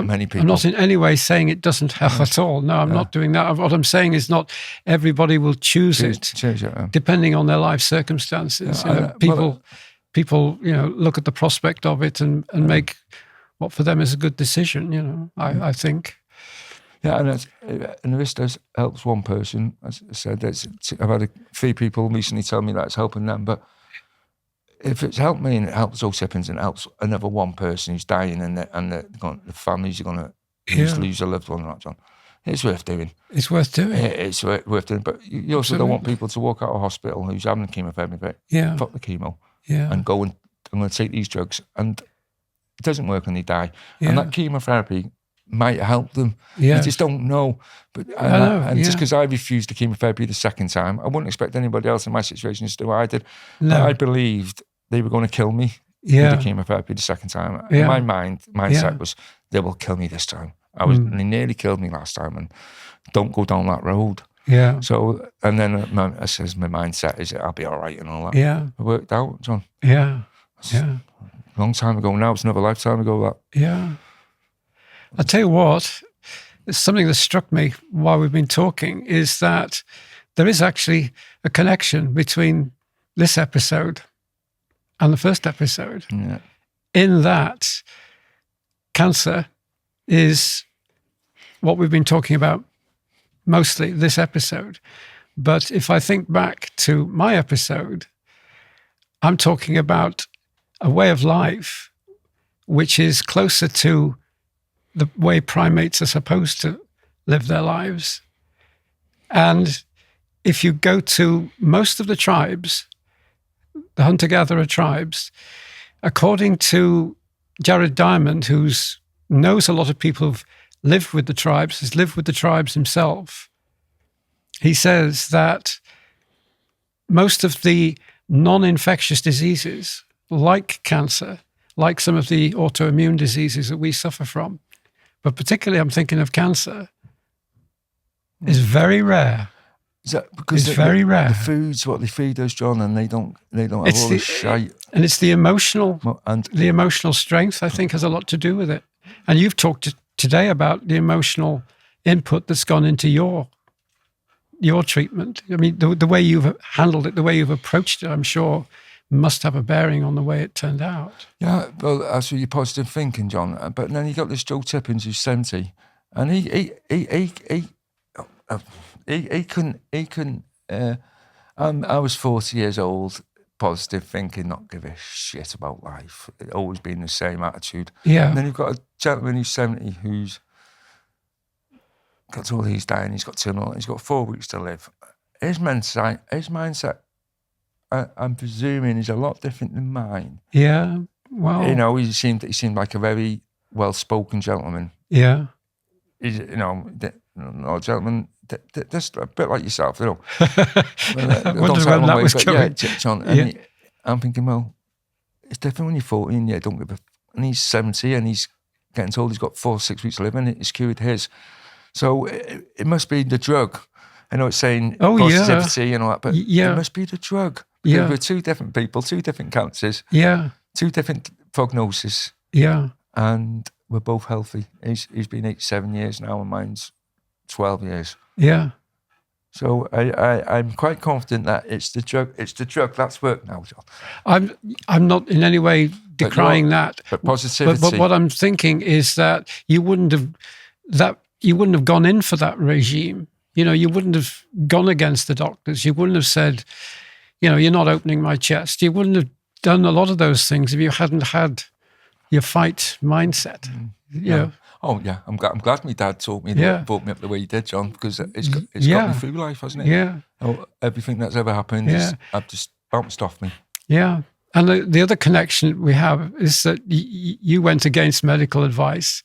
many people. I'm not in any way saying it doesn't help at all. No, I'm not doing that. What I'm saying is not everybody will choose it depending on their life circumstances. People, look at the prospect of it and make what for them is a good decision. I think. Yeah, and this helps one person. As I said, I've had 3 people recently tell me that it's helping them. But if it's helped me and it helps those siblings and it helps another one person who's dying and the families are going to lose a loved one, like John, it's worth doing. It's worth doing. It's worth doing. But you also don't want people to walk out of hospital who's having chemotherapy, fuck the chemo, and go and I'm going to take these drugs, and it doesn't work and they die. And that chemotherapy might help them. You just don't know. But just because I refused the chemotherapy the second time, I wouldn't expect anybody else in my situation to do what I did. No. I believed they were going to kill me with the chemotherapy the second time. In my mindset was, they will kill me this time. They nearly killed me last time, and don't go down that road. Yeah. So, and then my mindset is I'll be all right and all that. Yeah. It worked out, John. Yeah. long time ago now. It's another lifetime ago, that. Yeah. I'll tell you what, it's something that struck me while we've been talking is that there is actually a connection between this episode and the first episode. Yeah. In that cancer is what we've been talking about mostly this episode. But if I think back to my episode, I'm talking about a way of life which is closer to the way primates are supposed to live their lives. And if you go to most of the tribes, the hunter-gatherer tribes, according to Jared Diamond, who knows a lot of people who've lived with the tribes, has lived with the tribes himself, he says that most of the non-infectious diseases, like cancer, like some of the autoimmune diseases that we suffer from, but particularly I'm thinking of cancer, is very rare. Is that because It's very rare. The food's what they feed us, John, and they don't have all this shite. And it's the emotional And the emotional strength, I think, has a lot to do with it. And you've talked today about the emotional input that's gone into your treatment. I mean, the way you've handled it, the way you've approached it, I'm sure must have a bearing on the way it turned out. yeah, well, that's what your positive thinking, John. But then you got this Joe Tippins who's 70, and he couldn't. I was 40 years old, positive thinking, not give a shit about life. It always been the same attitude. Yeah. And then you've got a gentleman who's 70 who's got all he's dying. He's got terminal. He's got 4 weeks to live. His mindset, I'm presuming, is a lot different than mine. Yeah. Well, You know, he seemed like a very well-spoken gentleman. yeah. He's, gentleman, just a bit like yourself, you know. I wondered when that was coming. Yeah, John. Yeah. I'm thinking, well, it's different when you're 40 and don't give a. And he's 70 and he's getting told he's got 4 or 6 weeks to live and it's cured his. So it must be the drug. I know it's saying positivity and all that, but it must be the drug. Yeah. We're 2 different people, 2 different cancers, Yeah. 2 different prognoses, Yeah. and we're both healthy. He's been 87 years now and mine's 12 years. Yeah. So I'm quite confident that it's the drug. It's the drug that's worked now, John. I'm not in any way decrying that. But positivity. But what I'm thinking is that you wouldn't have gone in for that regime. You know, you wouldn't have gone against the doctors. You wouldn't have said, you know, you're not opening my chest. You wouldn't have done a lot of those things if you hadn't had your fight mindset. Yeah. Oh yeah, I'm glad my dad taught me, brought me up the way he did, John, because it's got me through life, hasn't it? Yeah. Oh, everything that's ever happened, I've just bounced off me. Yeah. And the other connection we have is that you went against medical advice,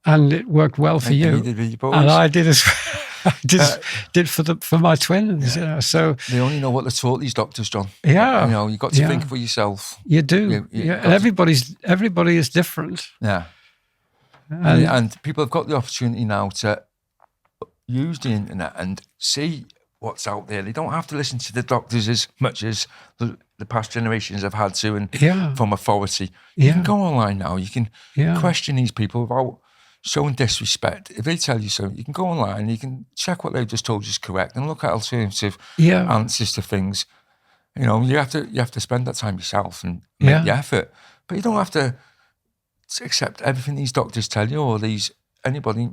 and it worked well for you. You did with your boys. And I did as well. I did for my twins. You know, so they only know what they're taught, these doctors, John. Yeah. You know, you've got to think for yourself. You do. And everybody is different. Yeah. And people have got the opportunity now to use the internet and see what's out there. They don't have to listen to the doctors as much as the past generations have had to, and from authority. You can go online now. You can question these people without showing disrespect. If they tell you so, you can go online, you can check what they've just told you is correct and look at alternative answers to things. You know, you have to spend that time yourself and make the effort. But you don't have to accept everything these doctors tell you, or anybody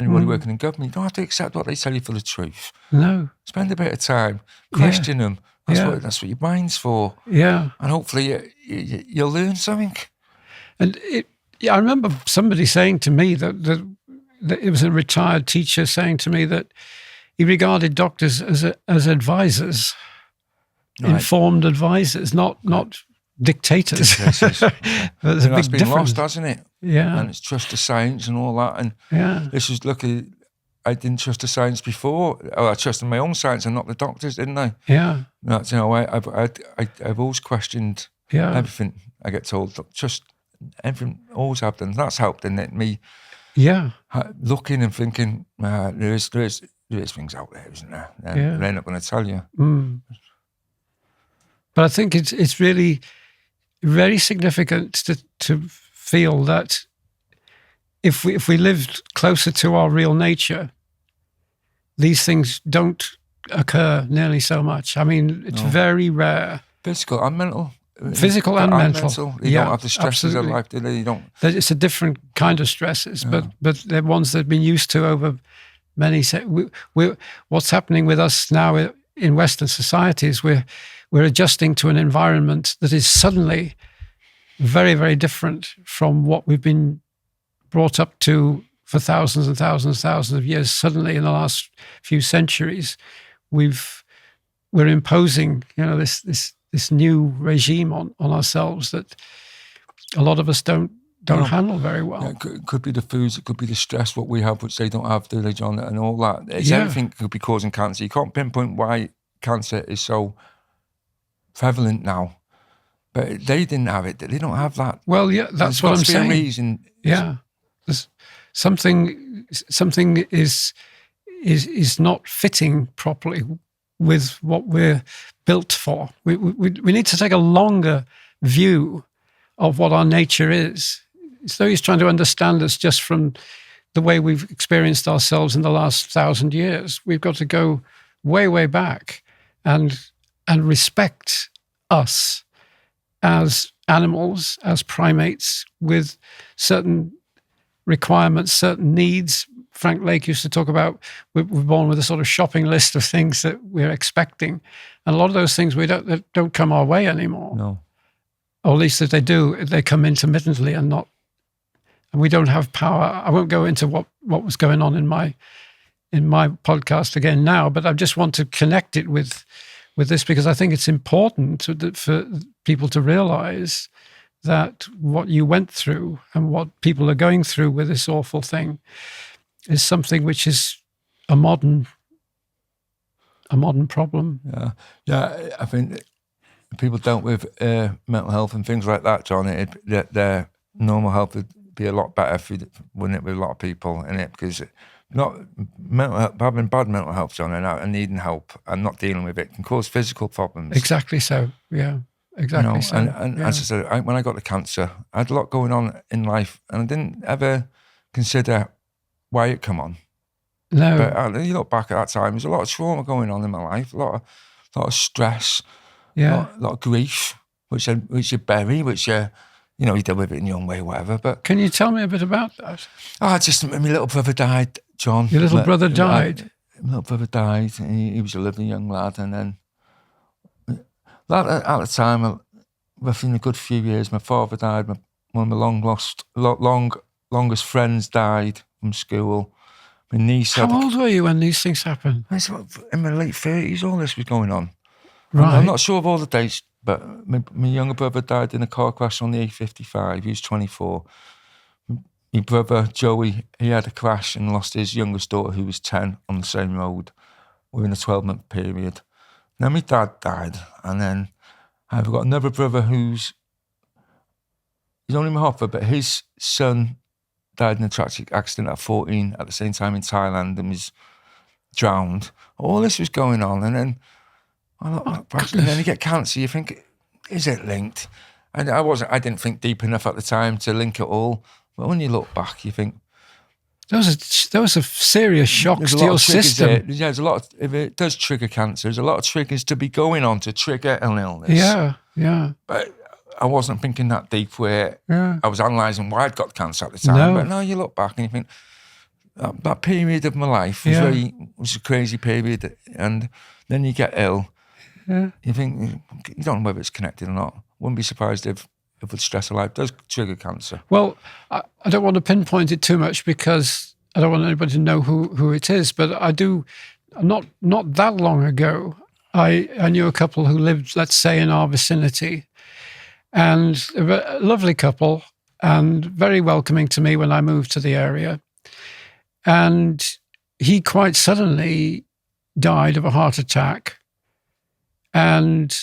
working in government. You don't have to accept what they tell you for the truth. No. Spend a bit of time, question them. That's what your mind's for. Yeah. And hopefully you'll learn something. And I remember somebody saying to me that it was a retired teacher saying to me that he regarded doctors as advisors, informed advisors, not dictators. There's that's been lost, hasn't it? Yeah. And it's trust the science and all that. And this is lucky. I didn't trust the science before. I trusted my own science and not the doctors, didn't I? Yeah. That's, you know, I've always questioned everything I get told. Trust everything, always have done. That's helped in it. Me looking and thinking, there is things out there, isn't there? And they're not going to tell you. Mm. But I think it's really very significant to feel that if we lived closer to our real nature, these things don't occur nearly so much. I mean, it's very rare. Physical and mental. Physical and mental. You don't have the stresses absolutely. of life, do they? You don't. It's a different kind of stresses, but they're ones that have been used to over many. What's happening with us now in Western societies? We're adjusting to an environment that is suddenly very, very different from what we've been brought up to for thousands and thousands and thousands of years. Suddenly, in the last few centuries, we're imposing, this new regime on ourselves that a lot of us don't handle very well. Yeah, it could be the foods, it could be the stress what we have, which they don't have, do they, John? And all that. It's everything could be causing cancer. You can't pinpoint why cancer is so prevalent now. But they didn't have it. They don't have that. Well, yeah, that's what I'm saying. There's got to be a reason. Yeah, there's something is not fitting properly with what we're built for. We need to take a longer view of what our nature is. It's though he's trying to understand us just from the way we've experienced ourselves in the last 1,000 years. We've got to go way, way back and respect us as animals, as primates, with certain requirements, certain needs. Frank Lake used to talk about we're born with a sort of shopping list of things that we're expecting, and a lot of those things that don't come our way anymore. No, or at least if they do, they come intermittently and we don't have power. I won't go into what was going on in my podcast again now, but I just want to connect it with this because I think it's important for people to realize that what you went through and what people are going through with this awful thing is something which is a modern problem. Yeah. I think people dealt with mental health and things like that, John. Their normal health would be a lot better, wouldn't it, with a lot of people in it, because having bad mental health, John, and needing help and not dealing with it can cause physical problems. Exactly so. Yeah. Exactly. So. And as I said, when I got the cancer, I had a lot going on in life, and I didn't ever consider why it come on. No. But you look back at that time, there's a lot of trauma going on in my life, a lot of stress, yeah, a lot of grief, which you bury, which you deal with it in your own way, whatever. But can you tell me a bit about that? Just my little brother died, John. Your little brother died? My little brother died. He was a lovely young lad, and then at the time, within a good few years, my father died. One of my longest friends died from school. My niece. How old were you when these things happened? I was in my late 30s. All this was going on. Right. I'm not sure of all the dates, but my younger brother died in a car crash on the A55. He was 24. My brother Joey, he had a crash and lost his youngest daughter, who was 10, on the same road within a 12-month period. Then my dad died, and then I've got another brother he's only my half, but his son died in a tragic accident at 14 at the same time in Thailand and was drowned. All this was going on, and then and then you get cancer. You think, is it linked? And I didn't think deep enough at the time to link it all. But when you look back, you think there was a serious shock to your system. There's a lot. If it does trigger cancer, there's a lot of triggers to be going on to trigger an illness. Yeah. But I wasn't thinking that deep where I was analysing why I'd got cancer at the time. No. But now you look back and you think, that period of my life was a crazy period. And then you get ill. Yeah. You think, you don't know whether it's connected or not. Wouldn't be surprised if the stress of life does trigger cancer. Well, I don't want to pinpoint it too much because I don't want anybody to know who it is, but I do. Not that long ago, I knew a couple who lived, let's say, in our vicinity, and a lovely couple, and very welcoming to me when I moved to the area. And he quite suddenly died of a heart attack, and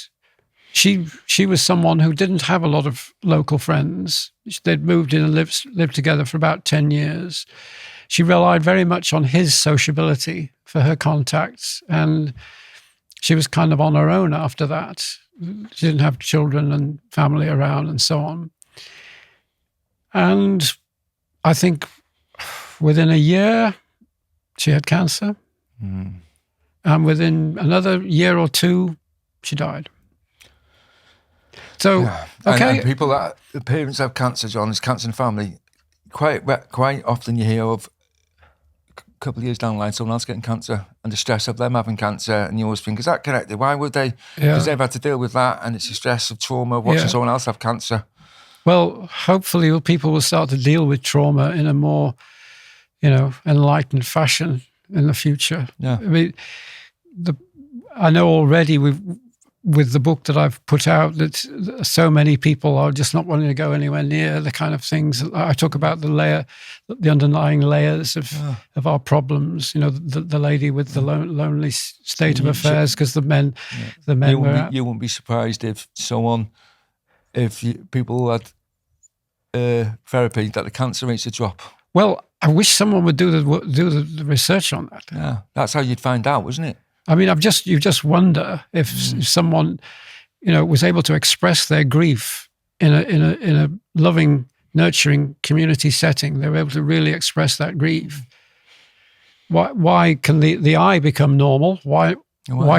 she was someone who didn't have a lot of local friends. They'd moved in and lived together for about 10 years. She relied very much on his sociability for her contacts, and she was kind of on her own after that. She didn't have children and family around and so on. And I think within a year, she had cancer. And within another year or two, she died. So, okay. And people that, the parents have cancer, John, is cancer in the family. Quite often you hear of a couple of years down the line, someone else getting cancer and the stress of them having cancer. And you always think, is that connected? Why would they? Because they've had to deal with that, and it's the stress of trauma watching someone else have cancer. Well, hopefully people will start to deal with trauma in a more, enlightened fashion in the future. Yeah. I mean, I know already with the book that I've put out that so many people are just not wanting to go anywhere near the kind of things. I talk about the underlying layers of our problems. The lady with the lonely state of affairs because the men you wouldn't be surprised if people had therapy that the cancer rates would drop. Well, I wish someone would do the research on that. Yeah, that's how you'd find out, wasn't it? I mean, you just wonder if someone, was able to express their grief in a loving, nurturing community setting. They were able to really express that grief. Why can the eye become normal? Why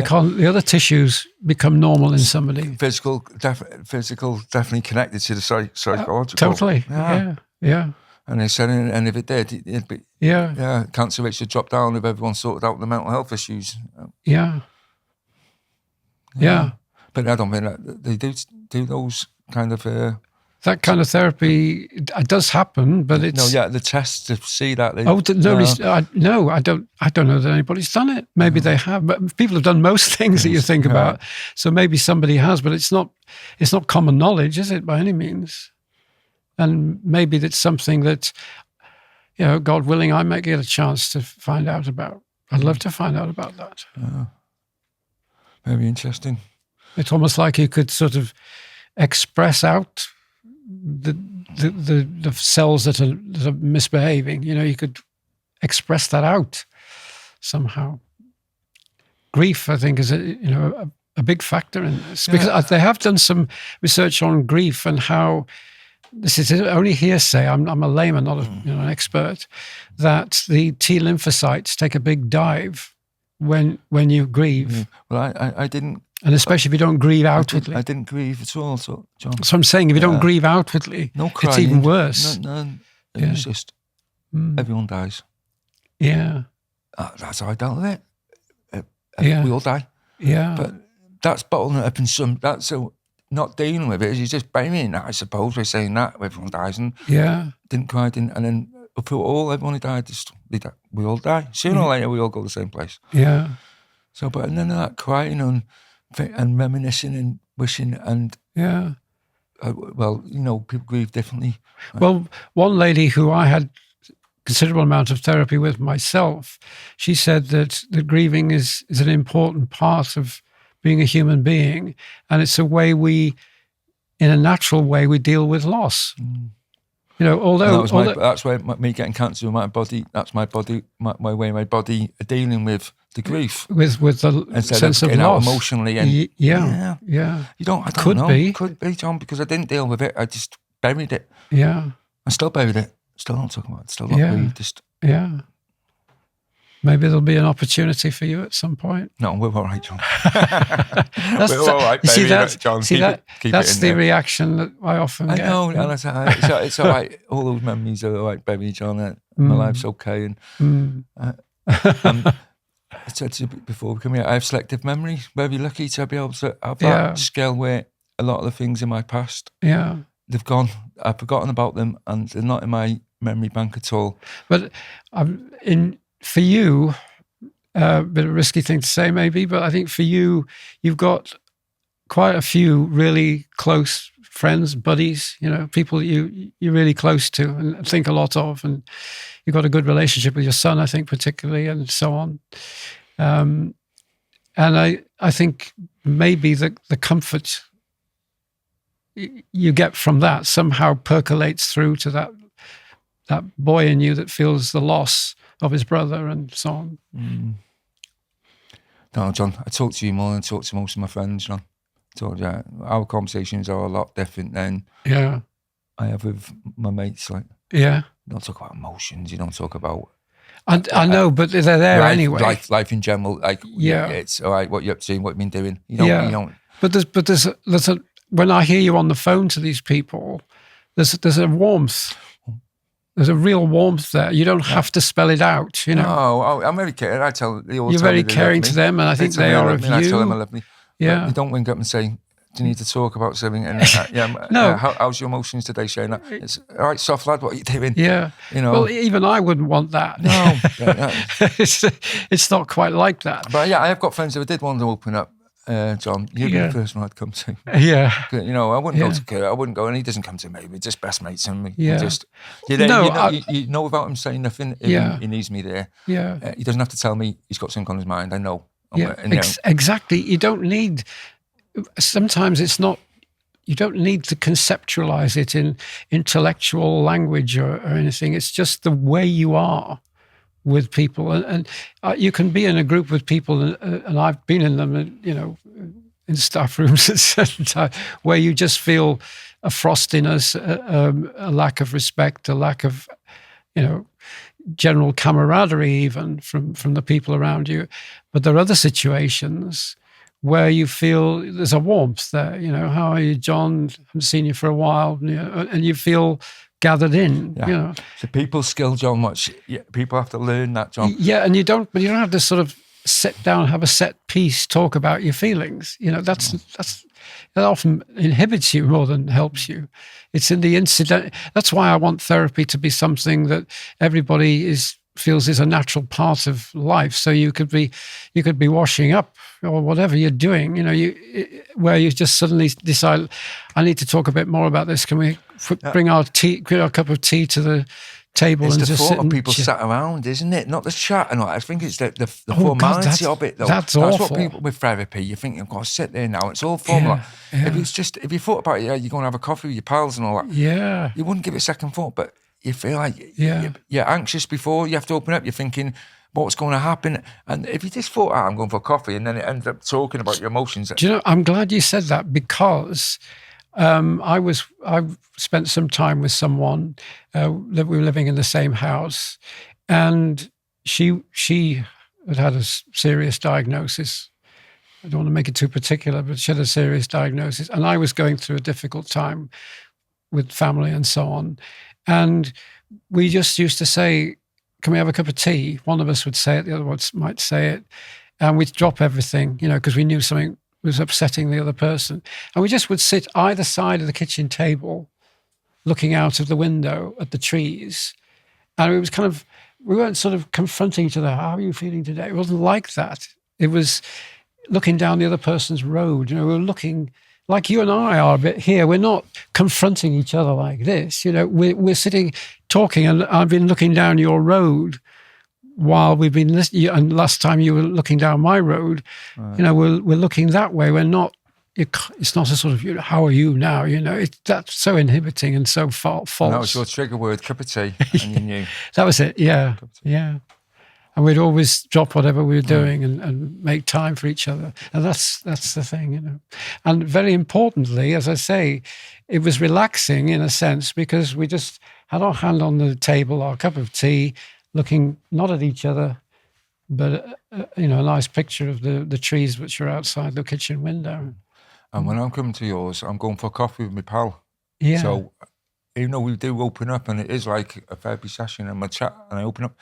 can't the other tissues become normal in somebody? Physical, definitely connected to the psychological. Totally. Yeah. And they said, and if it did, it'd be cancer rates would drop down if everyone sorted out the mental health issues. Yeah. But I don't think that they do those kind of. That kind of therapy does happen, but it's the tests to see that. I don't know that anybody's done it. Maybe they have, but people have done most things that you think about. So maybe somebody has, but it's not common knowledge, is it, by any means? And maybe that's something that, God willing, I might get a chance to find out about. I'd love to find out about that. Very interesting. It's almost like you could sort of express out the cells that are misbehaving. You could express that out somehow. Grief, I think, is a big factor in this because they have done some research on grief and how. This is only hearsay. I'm a layman, not an expert. That the T lymphocytes take a big dive when you grieve. Well, I didn't, and especially if you don't grieve outwardly. I didn't grieve at all, so John. So I'm saying if you don't grieve outwardly, no crying, it's even worse. No, it's just everyone dies. Yeah, that's how I dealt with it. We all die. Yeah, but that's bottling it up in some. That's so. Not dealing with it, you're just burying that, I suppose, by saying that everyone dies and didn't cry, and then through everyone who died, we all die. Sooner or later, we all go to the same place. Yeah. So, but none of that crying and reminiscing and wishing and people grieve differently. Well, one lady who I had considerable amount of therapy with myself, she said that the grieving is an important part of being a human being, and it's a way in a natural way, we deal with loss. Although that's why me getting cancer in my body. That's my body, my way, my body dealing with the grief, with the instead sense of loss, loss emotionally. And yeah. You don't. I don't Could know. be, John, because I didn't deal with it. I just buried it. Yeah, I still buried it. Still don't talk about it. Still not grieved. Maybe there'll be an opportunity for you at some point. No, we're all right, John. We're all right, baby, John. That's the reaction that I often get. I know, and it's all right. All those memories are all right, baby, John. My life's okay. And I said to you before we come here, I have selective memory. Very lucky to be able to have that skill where a lot of the things in my past, they've gone. I've forgotten about them, and they're not in my memory bank at all. But for you, a bit of a risky thing to say maybe, but I think for you, you've got quite a few really close friends, buddies, people you're really close to and think a lot of, and you've got a good relationship with your son, I think, particularly, and so on. And I think maybe the comfort you get from that somehow percolates through to that boy in you that feels the loss of his brother and so on. No, John, I talk to you more than I talk to most of my friends, John. Our conversations are a lot different than I have with my mates. Like, you don't talk about emotions. You don't talk about. I know, but they're there anyway. Life in general. Like, it's all right. What you're up to, what you've been doing. You don't. But there's when I hear you on the phone to these people, there's a warmth. There's a real warmth there. You don't have to spell it out, you know. No, I'm very caring. You're very caring to them, and I think they are of you. I tell them I love me. Yeah. You don't ring up and say, do you need to talk about something? And no. How's your emotions today, Shane? It's all right, soft lad. What are you doing? Yeah. You know. Well, even I wouldn't want that. No. It's not quite like that. But I have got friends who did want to open up. John, you'd be the first one I'd come to. Yeah. You know, I wouldn't go to Kurt. I wouldn't go, and he doesn't come to me. We're just best mates, and we just. You know, without him saying nothing, he needs me there. Yeah. He doesn't have to tell me he's got something on his mind. I know. Yeah. Exactly. You don't need. Sometimes it's not. You don't need to conceptualize it in intellectual language or anything. It's just the way you are with people, and you can be in a group with people, and I've been in them, you know, in staff rooms at certain times, where you just feel a frostiness, a lack of respect, a lack of, you know, general camaraderie even from the people around you. But there are other situations where you feel there's a warmth there. You know, how are you, John? I haven't seen you for a while, and you feel gathered in. You know, so people skill, John. Much people have to learn that, John. Yeah, and you don't have to sort of sit down, have a set piece, talk about your feelings. You know, that often inhibits you more than helps you. It's in the incident. That's why I want therapy to be something that everybody feels is a natural part of life. So you could be washing up or whatever you're doing, you know, where you just suddenly decide, I need to talk a bit more about this. Can we bring our cup of tea to the table and just sit and people sat around, isn't it? Not the chat and all that. I think it's the formality of it, though. That's awful. What people with therapy, you think, I've got to sit there now. It's all formal. Yeah. If you thought about it, you're going to have a coffee with your pals and all that. Yeah. You wouldn't give it a second thought, but you feel like you're anxious before you have to open up. You're thinking, what's going to happen? And if you just thought, I'm going for a coffee, and then it ends up talking about your emotions. Do you know, I'm glad you said that, because I spent some time with someone that we were living in the same house, and she had a serious diagnosis. I don't want to make it too particular, but she had a serious diagnosis, and I was going through a difficult time with family and so on. And we just used to say, can we have a cup of tea? One of us would say it, the other one might say it. And we'd drop everything, you know, because we knew something was upsetting the other person. And we just would sit either side of the kitchen table, looking out of the window at the trees. And it was we weren't sort of confronting each other. How are you feeling today? It wasn't like that. It was looking down the other person's road. You know, we were looking like you and I are a bit here. We're not confronting each other like this. You know, we're sitting talking, and I've been looking down your road while we've been listening. And last time you were looking down my road, right. You know, we're looking that way. We're not. It's not a sort of, how are you now? You know, that's so inhibiting and so false. And that was your trigger word, cup of tea, and you knew. That was it. Yeah, yeah. And we'd always drop whatever we were doing and make time for each other. And that's the thing, you know. And very importantly, as I say, it was relaxing in a sense, because we just had our hand on the table, our cup of tea, looking not at each other, but, you know, a nice picture of the trees which are outside the kitchen window. And when I'm coming to yours, I'm going for a coffee with my pal. Yeah. So, even though we do open up, and it is like a therapy session and my chat, and I open up,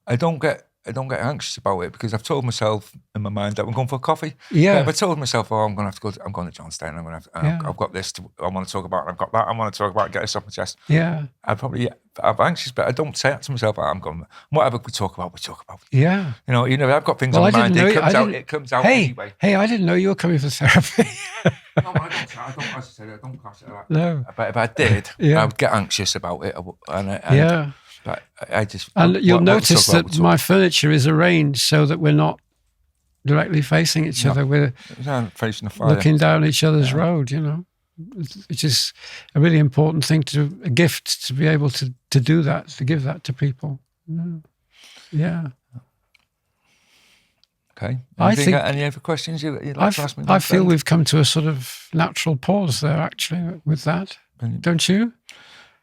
I don't get anxious about it, because I've told myself in my mind that I'm going for a coffie. Yeah. But if I told myself, I'm going to Johnstown, I've got this I want to talk about, and I've got that I want to talk about, get this off my chest. Yeah. I'm anxious, but I don't say that to myself. I'm going, whatever we talk about. Yeah. You know, I've got things on my mind. It comes out anyway. Hey, I didn't know you were coming for therapy. No, I don't, as I said, I don't class it like that. No. But if I did, I would get anxious about it. Yeah. But I just... And you'll notice that my furniture is arranged so that we're not directly facing each other. We're facing the fire, looking down each other's road, you know, which is a really important thing, a gift to be able to do that, to give that to people. Yeah. Okay. I think Any other questions you'd like to ask me? I feel we've come to a sort of natural pause there, actually, with that. Brilliant. Don't you?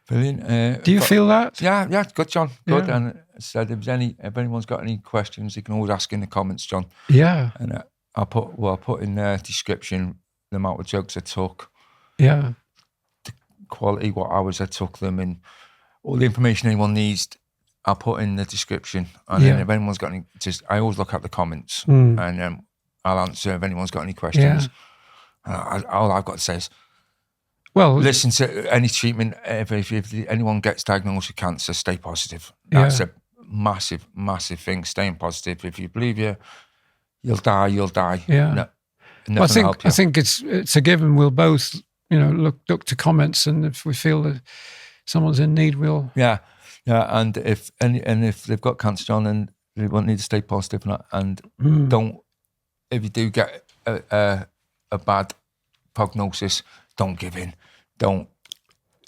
Brilliant. Do you feel that? Yeah, good, John. Good. Yeah. And said if anyone's got any questions, you can always ask in the comments, John. Yeah. And I'll put in the description the amount of drugs I took, Yeah. the quality, what hours I took them, and all the information anyone needs. I'll put in the description, and then if anyone's got any, I always look at the comments, and I'll answer if anyone's got any questions. And all I've got to say is, well, listen to any treatment. If anyone gets diagnosed with cancer, stay positive. That's a massive, massive thing. Staying positive. If you believe you'll die, you'll die. Yeah. I think it's a given. We'll both, look to comments, and if we feel that someone's in need, we'll. Yeah, and if they've got cancer, John, and they won't need to stay positive, and don't. If you do get a bad prognosis, don't give in. Don't.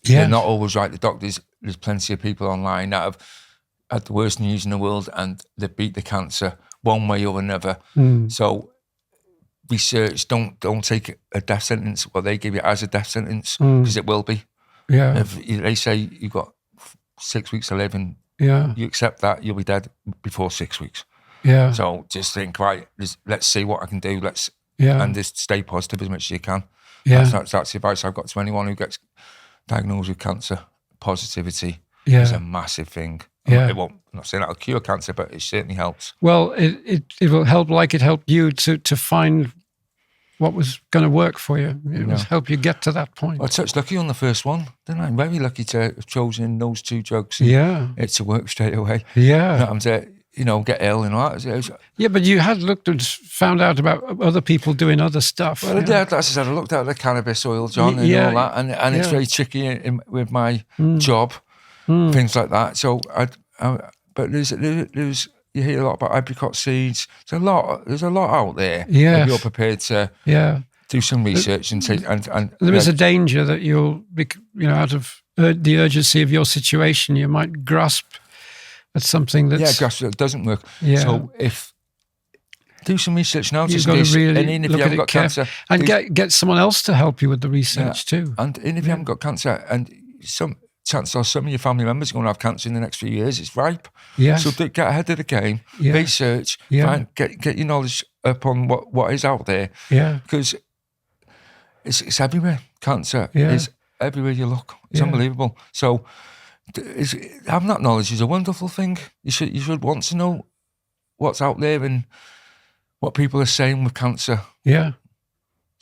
They're not always right. The doctors. There's plenty of people online that have had the worst news in the world, and they beat the cancer one way or another. So research. Don't take a death sentence. Well, they give you as a death sentence because it will be. Yeah. If they say you've got 6 weeks to live and you accept that, you'll be dead before 6 weeks. Yeah. So just think, right, let's see what I can do. And just stay positive as much as you can. Yeah. That's the advice I've got to anyone who gets diagnosed with cancer. Positivity is a massive thing. Yeah. It won't, I'm not saying that'll cure cancer, but it certainly helps. Well, it will help like it helped you to find what was going to work for you. It will help you get to that point. I touched lucky on the first one, didn't I? I'm very lucky to have chosen those two drugs. It to work straight away. Yeah. I'm to, get ill and all that. Yeah, but you had looked and found out about other people doing other stuff. Well, that's I said. I looked at the cannabis oil, John, and all that, and it's very tricky with my job, things like that. So but there's you hear a lot about apricot seeds. There's a lot out there. Yes. If you're prepared to do some research and take and there is a danger that you'll be, out of the urgency of your situation, you might grasp at something that's grasp it doesn't work. Yeah. So if do some research now, you've got to really and even if look you haven't at got cancer, and get someone else to help you with the research too. And if you haven't got cancer, and chances are some of your family members are going to have cancer in the next few years, it's ripe. Yes. So get ahead of the game, research, get your knowledge up on what is out there. Yeah. Because it's everywhere. Cancer is everywhere you look. It's unbelievable. So having that knowledge is a wonderful thing. You should want to know what's out there and what people are saying with cancer. Yeah.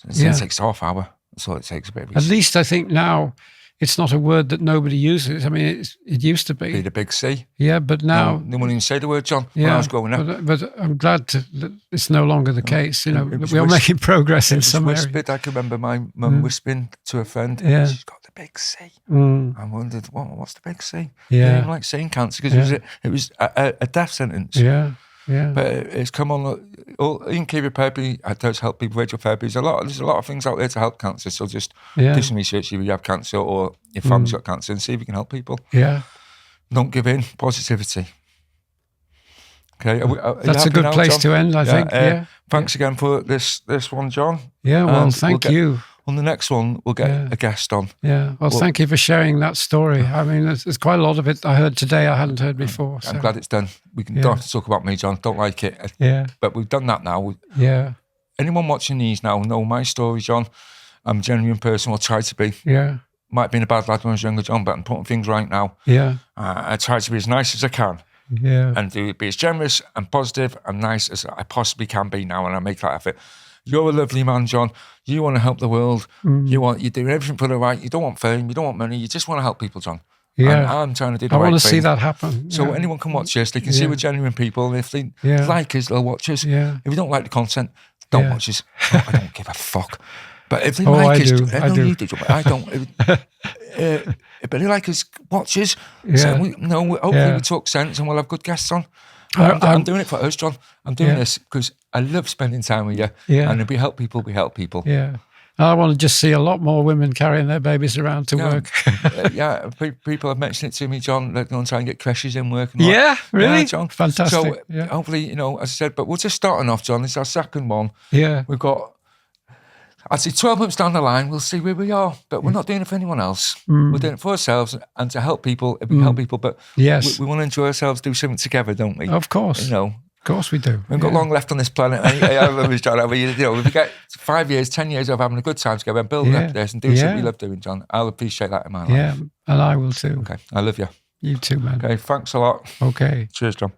It takes half hour. That's all it takes a bit of research. At least I think now it's not a word that nobody uses. I mean, it used to be. The big C. Yeah, but now... No one even say the word, John, when I was growing up. But I'm glad that it's no longer the case. We're making progress in some areas. I can remember my mum whispering to a friend, she's got the big C. I wondered, what's the big C? Yeah. I didn't even like saying cancer because it was a death sentence. Yeah. Yeah. But it's come on. In chemotherapy, it does help people. Radiotherapy. There's a lot of things out there to help cancer. So just do some research if you have cancer or your family's got cancer and see if you can help people. Yeah. Don't give in. Positivity. Okay. That's a good place to end, I think. Thanks again for this one, John. Yeah. Well, thank you. On the next one, we'll get a guest on. Yeah. Well, thank you for sharing that story. I mean, there's quite a lot of it I heard today I hadn't heard before. I'm glad it's done. We don't have to talk about me, John. Don't like it. Yeah. But we've done that now. Yeah. Anyone watching these now know my story, John. I'm a genuine person. I'll try to be. Yeah. Might have been a bad lad when I was younger, John, but I'm putting things right now. Yeah. I try to be as nice as I can. Yeah. And be as generous and positive and nice as I possibly can be now, and I make that effort. You're a lovely man, John. You want to help the world. You're doing everything for the right. You don't want fame. You don't want money. You just want to help people, John. Yeah. And I'm trying to do the right thing. I want to see that happen. So anyone can watch this. They can see we're genuine people. And if they like us, they'll watch us. Yeah. If you don't like the content, don't watch us. I don't give a fuck. But if they like us, I do. You do. I don't. But they like us, watch us. Yeah. So hopefully we talk sense and we'll have good guests on. I'm doing it for us, John. I'm doing this because I love spending time with you. Yeah. And if we help people, we help people. Yeah. I want to just see a lot more women carrying their babies around to work. People have mentioned it to me, John, they're going to try and get creches in work. And Yeah, really? Yeah, John. Fantastic. So hopefully, as I said, but we're just starting off, John. This is our second one. Yeah. We've got, I'd say 12 months down the line, we'll see where we are, but we're not doing it for anyone else. We're doing it for ourselves and to help people, if we help people, but yes, we want to enjoy ourselves, do something together, don't we? Of course. Of course we do. We've got long left on this planet. I love this, John. If we get 5 years, 10 years of having a good time together and building up this and doing something we love doing, John, I'll appreciate that in my life. Yeah, and I will too. Okay, I love you. You too, man. Okay, thanks a lot. Okay. Cheers, John.